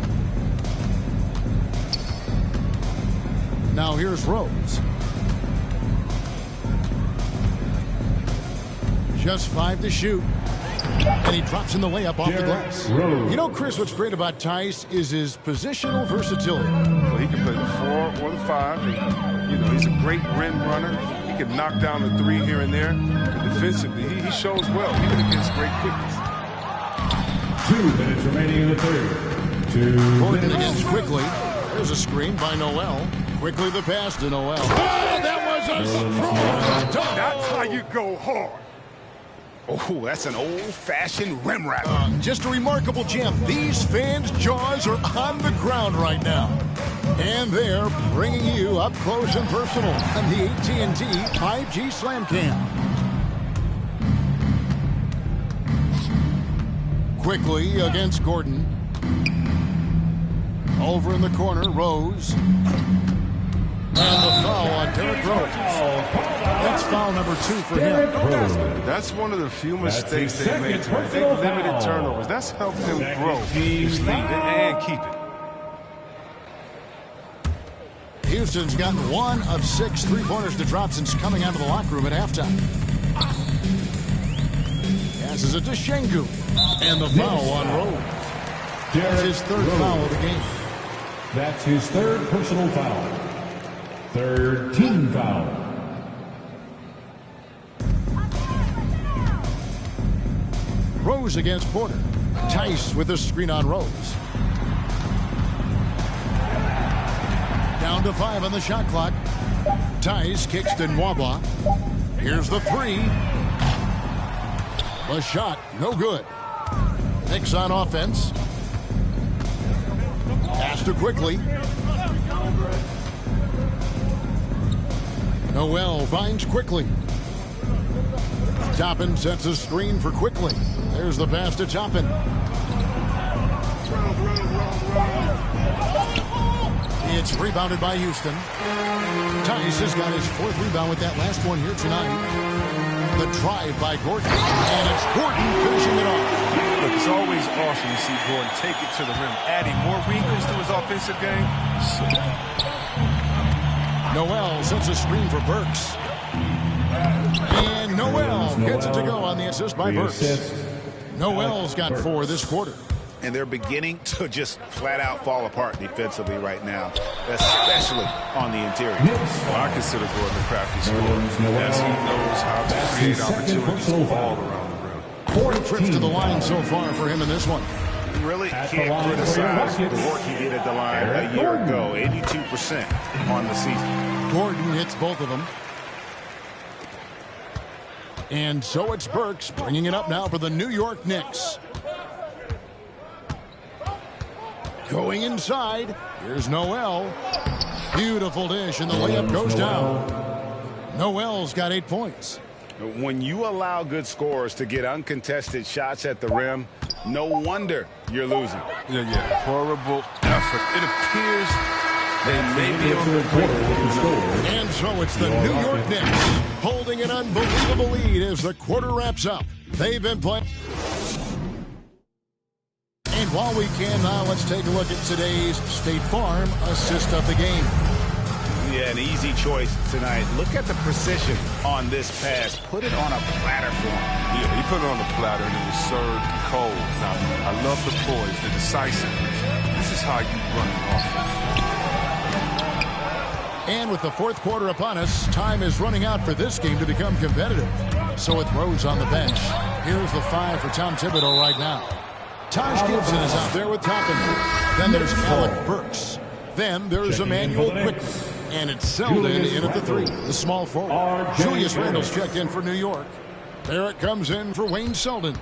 Now here's Rose. Just 5 to shoot. And he drops in the layup off the glass. You know, Chris, what's great about Tice is his positional versatility. Well, he can play the 4 or the 5. And, he's a great rim runner. He can knock down a 3 here and there. And defensively, he shows well, even against great quickness. 2 minutes remaining in the third. Gordon against Quickly. There's a screen by Noel. Quickly the pass to Noel. Oh, that was a strong dunk. That's how you go hard. Oh, that's an old-fashioned rim wrap. Just a remarkable jam. These fans' jaws are on the ground right now. And they're bringing you up close and personal on the AT&T 5G Slam Cam. Quickly against Gordon. Over in the corner, Rose. And the foul on Derrick Rose. That's foul number 2 for him. That's one of the few mistakes they made tonight. They limited turnovers. That's helped them grow his lead and keep it. Houston's gotten 1 of 6 3-pointers to drop since coming out of the locker room at halftime. Passes it to Şengün. And the foul on Rose. That's his 3rd foul of the game. That's his 3rd personal foul. 3rd team foul. Rose against Porter. Tice with a screen on Rose. Down to 5 on the shot clock. Tice kicks to Nwaba. Here's the 3. The shot, no good. Knicks on offense. Pass to Quickly. Noel finds Quickly. Toppin sets a screen for Quickly. There's the pass to Toppin. It's rebounded by Houston. Tice has got his 4th rebound with that last one here tonight. The drive by Gordon. And it's Gordon finishing it off. Look, it's always awesome to see Gordon take it to the rim, adding more wrinkles to his offensive game. Noel sets a screen for Burks. And Noel gets it to go on the assist by Burks. Noel's got 4 this quarter. And they're beginning to just flat-out fall apart defensively right now, especially on the interior. Well, I consider Gordon a crafty scorer, as he knows how to create opportunities all around the rim. 4 trips to the line so far for him in this one. You really can't criticize the work he did at the line a year ago. 82% on the season. Gordon hits both of them. And so it's Burks bringing it up now for the New York Knicks. Going inside, here's Noel. Beautiful dish, and the layup goes down. Noel's got 8 points. When you allow good scorers to get uncontested shots at the rim, no wonder you're losing. Yeah. Horrible effort. It appears they may be on the break. And so it's the New York Knicks holding an unbelievable lead as the quarter wraps up. They've been playing. And while we can now, let's take a look at today's State Farm assist of the game. Yeah, an easy choice tonight. Look at the precision on this pass. Put it on a platter for him. Yeah, he put it on the platter and it was served cold. Now, I love the poise, the decisiveness. This is how you run an offense. And with the fourth quarter upon us, time is running out for this game to become competitive. So with Rose on the bench, here's the 5 for Tom Thibodeau right now. Taj Gibson is out there with Toppin. Then there's Alec Burks. Then there's Emmanuel Quickly. And it's Selden in at the 3. The small forward. Julius Randle's checked in for New York. Barrett comes in for Wayne Selden.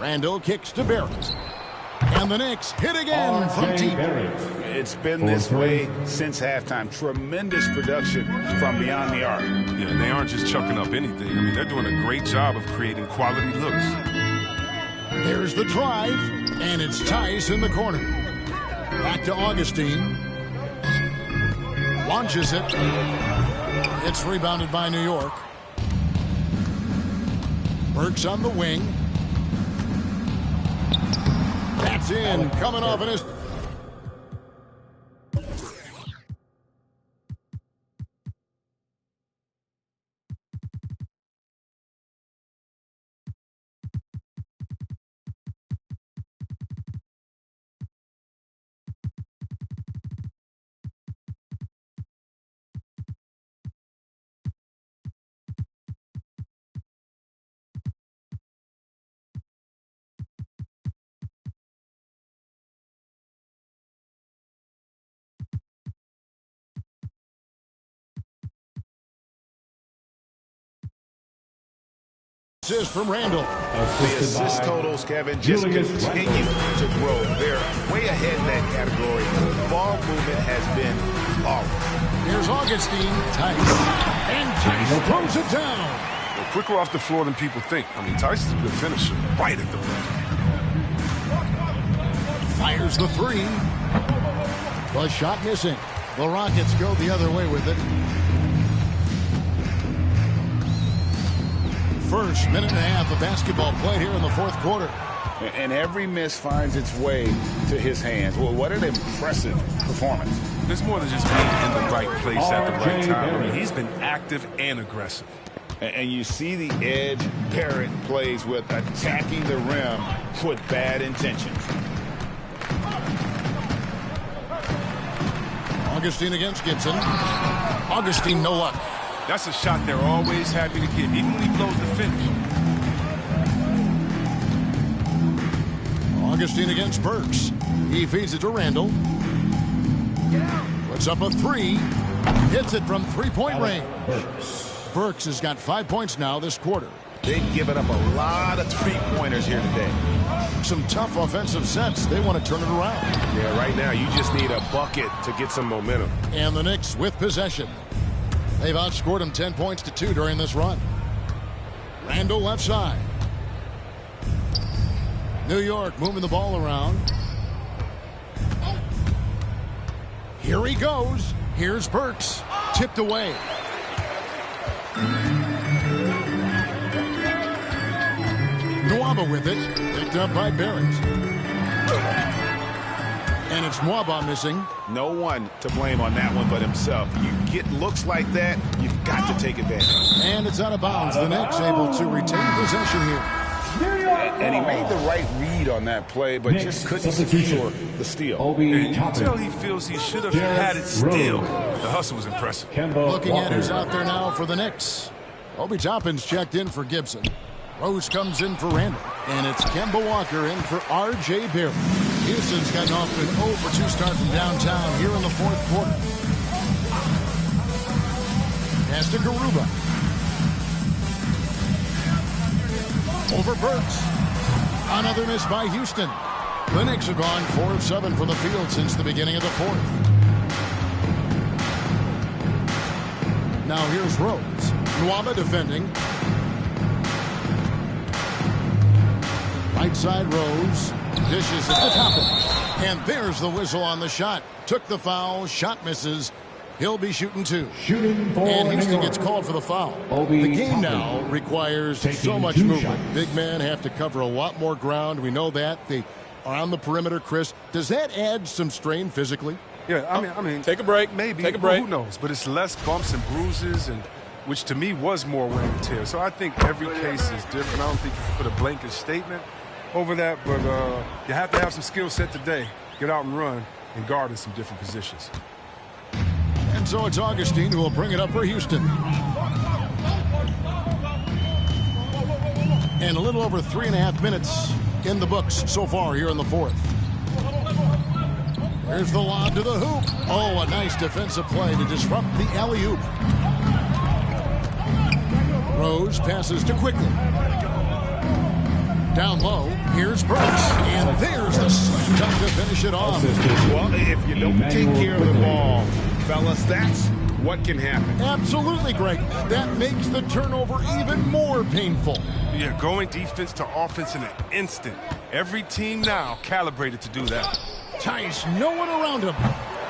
Randle kicks to Barrett. And the Knicks hit again from deep. It's been this way since halftime. Tremendous production from beyond the arc. Yeah, they aren't just chucking up anything. I mean, they're doing a great job of creating quality looks. There's the drive, and it's Tice in the corner. Back to Augustine. Launches it. It's rebounded by New York. Burks on the wing. That's in. Coming off in his... Assist from Randle. The assist totals, Kevin, just continue to grow. They're way ahead in that category. Ball movement has been flawless. Here's Augustine. Tice. And Tice throws it down. They're quicker off the floor than people think. I mean, Tice is a good finisher. Right at the rim. Fires the 3. The shot missing. The Rockets go the other way with it. First minute and a half of basketball played here in the fourth quarter. And every miss finds its way to his hands. Well, what an impressive performance. There's more than just being in the right place at the right time. I mean, he's been active and aggressive. And you see the edge Barrett plays with, attacking the rim with bad intentions. Augustine against Gibson. Augustine, no luck. That's a shot they're always happy to give, even when he blows the finish. Augustine against Burks. He feeds it to Randle. Puts up a 3. Hits it from three-point range. Burks has got 5 points now this quarter. They've given up a lot of three-pointers here today. Some tough offensive sets. They want to turn it around. Yeah, right now you just need a bucket to get some momentum. And the Knicks with possession. They've outscored them 10 points to 2 during this run. Randle left side. New York moving the ball around. Here he goes. Here's Burks. Tipped away. Nwaba with it. Picked up by Barrett. And it's Nwaba missing. No one to blame on that one but himself. You get looks like that, you've got to take advantage. And it's out of bounds. The Knicks able to retain possession here. And he made the right read on that play, but just couldn't secure the steal. You can tell he feels he should have had it still. The hustle was impressive. Looking at who's out there now for the Knicks. Obi Toppin's checked in for Gibson. Rose comes in for Randle. And it's Kemba Walker in for R.J. Barrett. Houston's gotten off to an 0-for-2 start from downtown here in the fourth quarter. Pass to Garuba. Over Burks. Another miss by Houston. The Knicks have gone 4 of 7 from the field since the beginning of the fourth. Now here's Rose. Nwaba defending. Right side Rose. Dishes at the top. And there's the whistle on the shot. Took the foul. Shot misses. He'll be shooting 2. And Houston gets called for the foul. The game now requires so much movement. Big men have to cover a lot more ground. We know that. They are on the perimeter, Chris. Does that add some strain physically? Yeah, I mean, take a break. Maybe. Take a break. Who knows? But it's less bumps and bruises, and which to me was more wear and tear. So I think every case is different. I don't think you can put a blanket statement over that, but you have to have some skill set today. Get out and run and guard in some different positions. And so it's Augustine who will bring it up for Houston. And a little over 3.5 minutes in the books so far here in the fourth. There's the lob to the hoop. Oh, a nice defensive play to disrupt the alley-oop. Rose passes to Quickly. Down low, here's Brooks. And there's the slam dunk to finish it off. Well, if you don't take care of the ball, fellas, that's what can happen. Absolutely, Greg. That makes the turnover even more painful. Yeah, going defense to offense in an instant. Every team now calibrated to do that. Tice, no one around him.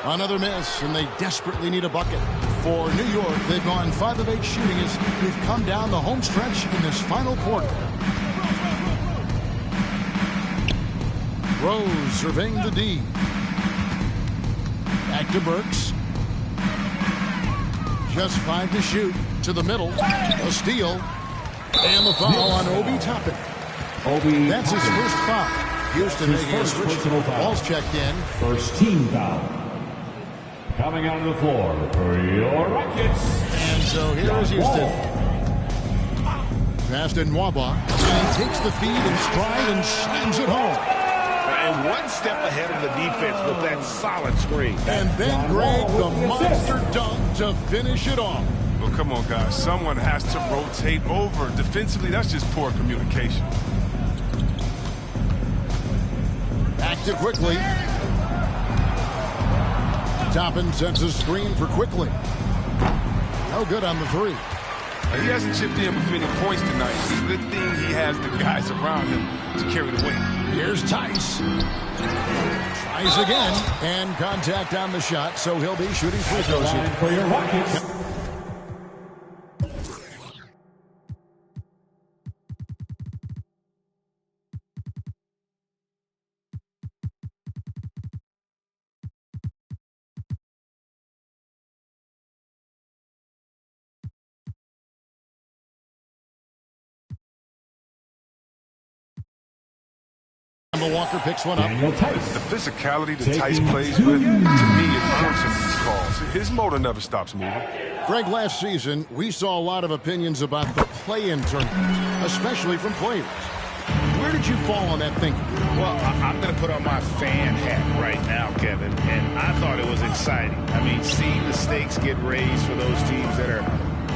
Another miss, and they desperately need a bucket. For New York, they've gone 5 of 8 shooting as we've come down the home stretch in this final quarter. Rose surveying the D. Back to Burks. Just 5 to shoot. To the middle. A steal. And the foul on Obi Toppin. That's his first foul. Houston making a switch. Ball's checked in. First team foul. Coming onto the floor for your Rockets. And so here is Houston. Pass to Nwaba. And he takes the feed in stride and slams it home. And one step ahead of the defense with that solid screen. And then Greg, the monster dunk to finish it off. Well, come on, guys. Someone has to rotate over. Defensively, that's just poor communication. Back to Quickly. Toppin sends a screen for Quickly. No good on the 3. He hasn't chipped in with many points tonight. It's a good thing he has the guys around him to carry the weight. Here's Tice. Tries again. And contact on the shot, so he'll be shooting free throws here. For your Rockets. Walker picks one up. The physicality that Tice plays with, to me, it hurts in these calls. His motor never stops moving. Greg, last season, we saw a lot of opinions about the play-in tournament, especially from players. Where did you fall on that thinking? Well, I'm going to put on my fan hat right now, Kevin, and I thought it was exciting. I mean, seeing the stakes get raised for those teams that are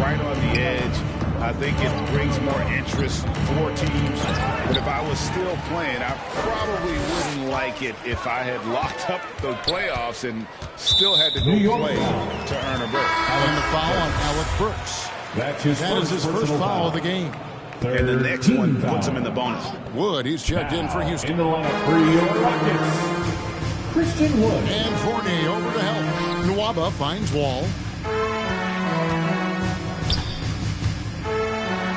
right on the edge, I think it brings more interest for teams. But if I was still playing, I probably wouldn't like it if I had locked up the playoffs and still had to go play to earn a berth. And the foul on Alec Burks. That is his first foul of the game. And the next one puts him in the bonus. Wood, he's checked in for Houston. In the lineup for your Rockets, Christian Wood. And Fournier over to help. Nwaba finds Wall.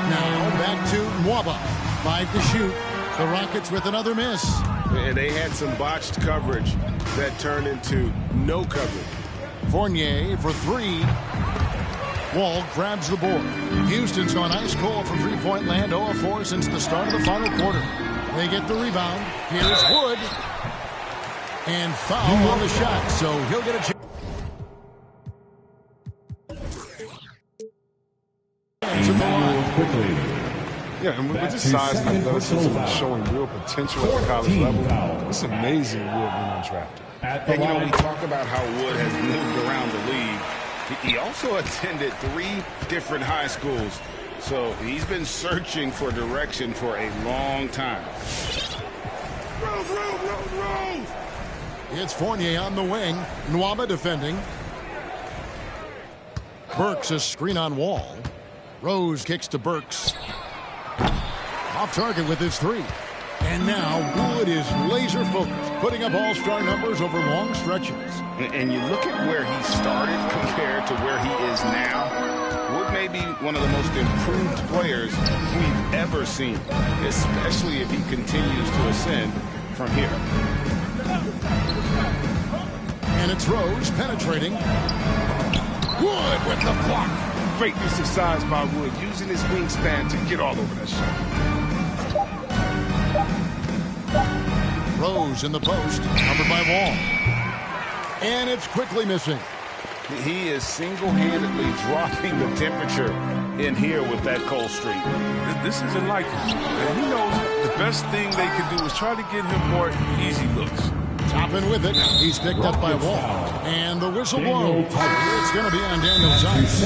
Now back to Nwaba. 5 to shoot. The Rockets with another miss. And they had some botched coverage that turned into no coverage. Fournier for 3. Wall grabs the board. Houston's gone ice cold from three-point land, 0-4 since the start of the final quarter. They get the rebound. Here's Wood. And foul on the shot, so he'll get a chance. Quickly. Yeah, and with his size and athleticism and showing real potential at the college level, it's amazing Wood went undrafted. And, you know, we talk about how Wood has moved around the league. He also attended 3 different high schools, so he's been searching for direction for a long time. Rose! It's Fournier on the wing. Nwaba defending. Burks a screen on Wall. Rose kicks to Burks. Off target with his three. And now Wood is laser focused, putting up all-star numbers over long stretches. And you look at where he started compared to where he is now. Wood may be one of the most improved players we've ever seen, especially if he continues to ascend from here. And it's Rose penetrating. Wood with the block. Great use of size by Wood, using his wingspan to get all over that shot. Rose in the post, covered by Wall. And it's quickly missing. He is single-handedly dropping the temperature in here with that cold streak. This isn't like him. And he knows the best thing they can do is try to get him more easy looks. Toppin with it. He's picked up by Wall. And the whistle blows. It's going to be on Daniel Tice.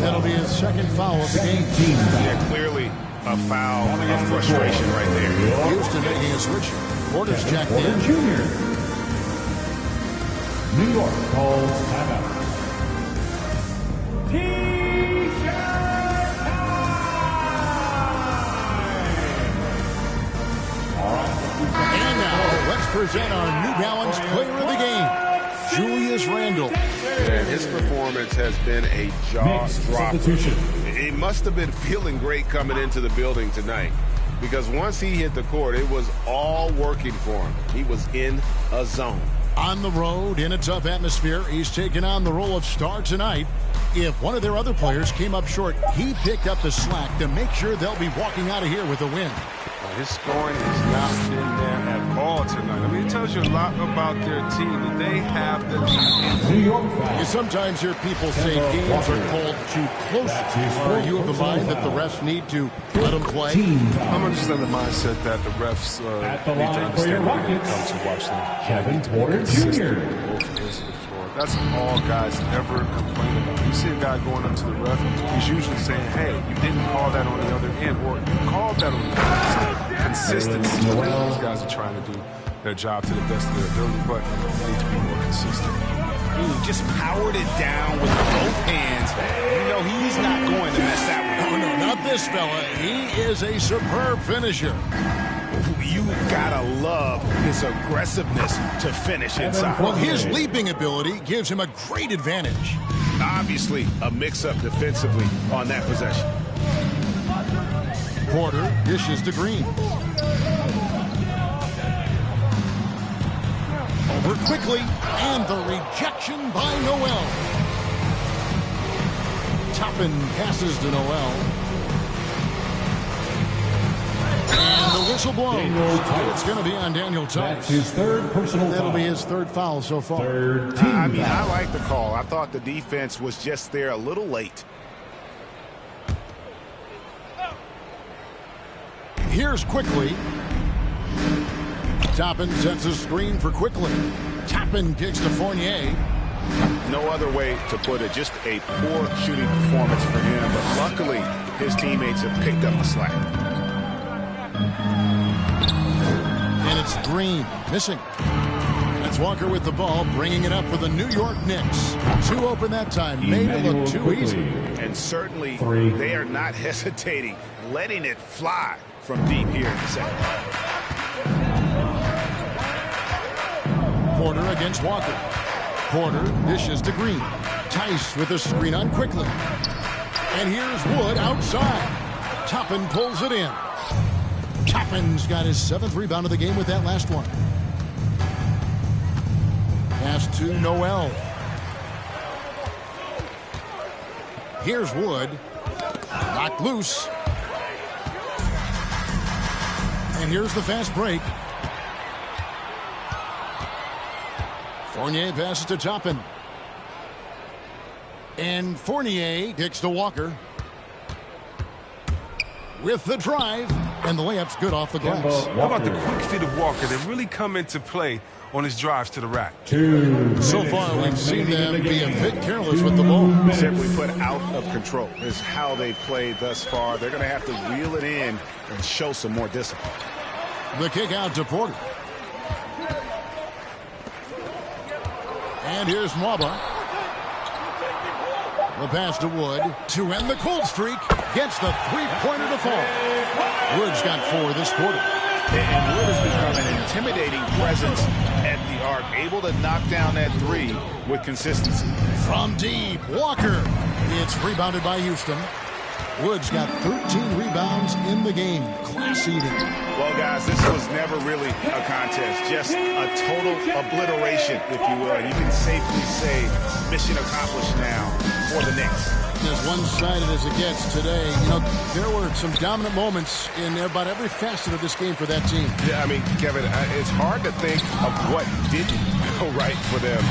That'll be his second foul of the game. Yeah, clearly a foul of frustration right there. Houston making a switch. Porter's jacked in. Junior. New York calls timeout. T-shirt time! And now, let's present our New Balance player of the game, Julius Randle. And his performance has been a jaw-dropper. He must have been feeling great coming into the building tonight, because once he hit the court, it was all working for him. He was in a zone. On the road, in a tough atmosphere, he's taken on the role of star tonight. If one of their other players came up short, he picked up the slack to make sure they'll be walking out of here with a win. His scoring has not been there at all tonight. I mean, it tells you a lot about their team, that they have the talent. You sometimes hear people say games are called too close. Are you of the mind that the refs need to let them play? I'm just in the mindset that the refs need to understand when it comes to watch them. Kevin Porter Jr. Both ends of the floor. That's all guys ever complain about. You see a guy going up to the ref, he's usually saying, hey, you didn't call that on the other end, or you called that on the other end. Consistency. These guys are trying to do their job to the best of their ability, but they need to be more consistent. Ooh, just powered it down with both hands. You know, he's not going to mess that one. Oh, no, not this fella. He is a superb finisher. You gotta love his aggressiveness to finish inside. Well, his leaping ability gives him a great advantage. Obviously, a mix-up defensively on that possession. Porter dishes to Green. Over quickly, and the rejection by Noel. Toppin passes to Noel. And the whistle blows. It's going to be on Daniel Tice. That's his third personal foul. That'll be his third foul so far. Third team I mean, foul. I like the call. I thought the defense was just there a little late. Here's Quickly. Toppin sets a screen for Quickly. Toppin kicks to Fournier. No other way to put it. Just a poor shooting performance for him. But luckily, his teammates have picked up the slack. And it's Green missing. That's Walker with the ball, bringing it up for the New York Knicks. Two open that time. Made it look too easy. And certainly, they are not hesitating, letting it fly from deep here in the second half. Porter against Walker. Porter dishes to Green. Tice with a screen on Quickly. And here's Wood outside. Toppin pulls it in. Toppin's got his 7th rebound of the game with that last one. Pass to Noel. Here's Wood. Knocked loose. And here's the fast break. Fournier passes to Toppin. And Fournier kicks to Walker. With the drive. And the layup's good off the glass. How about the quick feet of Walker that really come into play on his drives to the rack? So far, we've seen them be a bit careless with the ball. Simply put, out of control is how they played thus far. They're going to have to reel it in and show some more discipline. The kick out to Porter. And here's Mwaba. The pass to Wood to end the cold streak. Gets the three-pointer to fall. Wood's got 4 this quarter. And Wood has become an intimidating presence at the arc, able to knock down that 3 with consistency. From deep, Walker. It's rebounded by Houston. Wood's got 13 rebounds in the game. Class eating. Well, guys, this was never really a contest. Just a total obliteration, if you will. You can safely say mission accomplished now for the Knicks. As one-sided as it gets today, you know, there were some dominant moments in about every facet of this game for that team. Yeah, I mean, Kevin, it's hard to think of what didn't go right for them.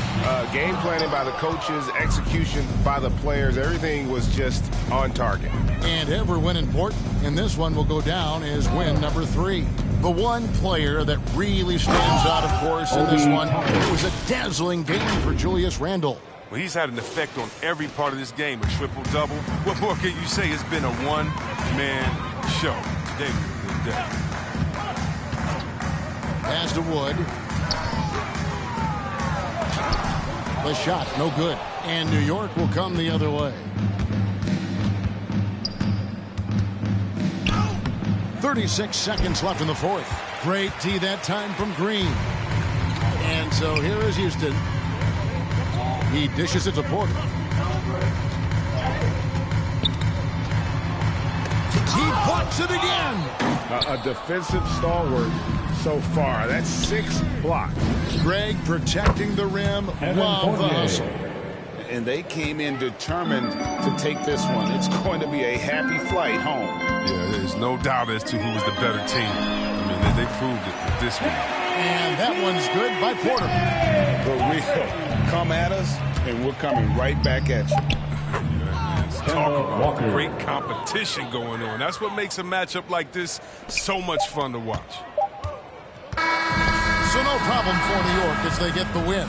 Game planning by the coaches, execution by the players, everything was just on target. And every win important, and this one will go down as win number 3. The one player that really stands out, of course, in this one, it was a dazzling game for Julius Randle. Well, he's had an effect on every part of this game, a triple-double. What more can you say? It's been a one-man show. Today was the day. Pass to Wood. The shot, no good. And New York will come the other way. 36 seconds left in the fourth. Great D that time from Green. And so here is Houston. He dishes it to Porter. He blocks it again. A defensive stalwart so far. That's 6 blocks. Greg protecting the rim. Love the hustle. And they came in determined to take this one. It's going to be a happy flight home. Yeah, there's no doubt as to who was the better team. I mean, they proved it with this one. And that one's good by Porter. The real come at us, and we're coming right back at you. Let's talk about the great competition going on. That's what makes a matchup like this so much fun to watch. So no problem for New York as they get the win.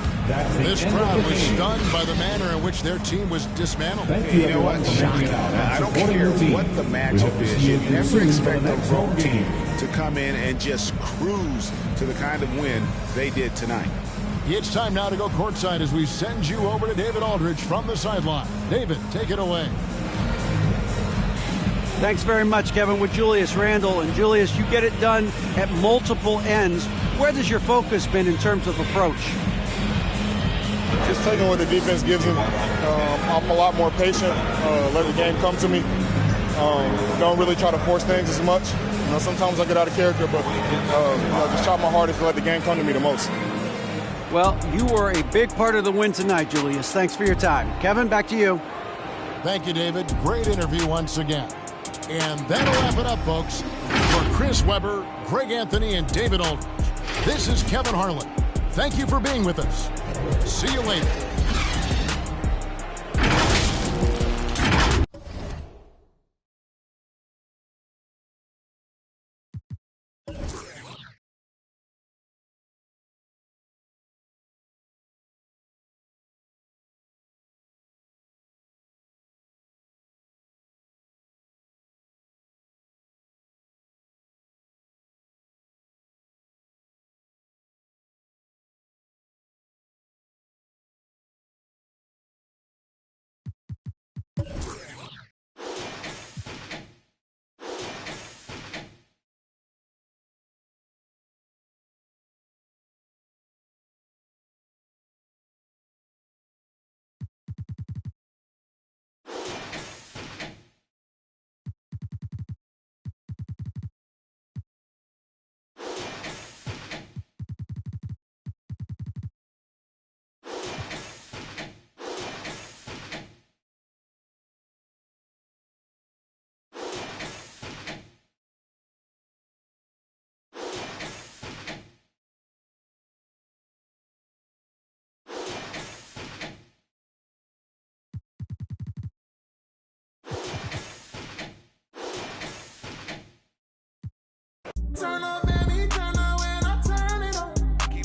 This crowd was stunned by the manner in which their team was dismantled. You know what? I don't care what the matchup is. You never expect a road team to come in and just cruise to the kind of win they did tonight. It's time now to go courtside as we send you over to David Aldridge from the sideline. David, take it away. Thanks very much, Kevin, with Julius Randle. And Julius, you get it done at multiple ends. Where has your focus been in terms of approach? Just taking what the defense gives me. I'm a lot more patient. Let the game come to me. Don't really try to force things as much. You know, sometimes I get out of character, but just try my hardest to let the game come to me the most. Well, you were a big part of the win tonight, Julius. Thanks for your time. Kevin, back to you. Thank you, David. Great interview once again. And that'll wrap it up, folks. For Chris Webber, Greg Anthony, and David Aldridge, this is Kevin Harlan. Thank you for being with us. See you later.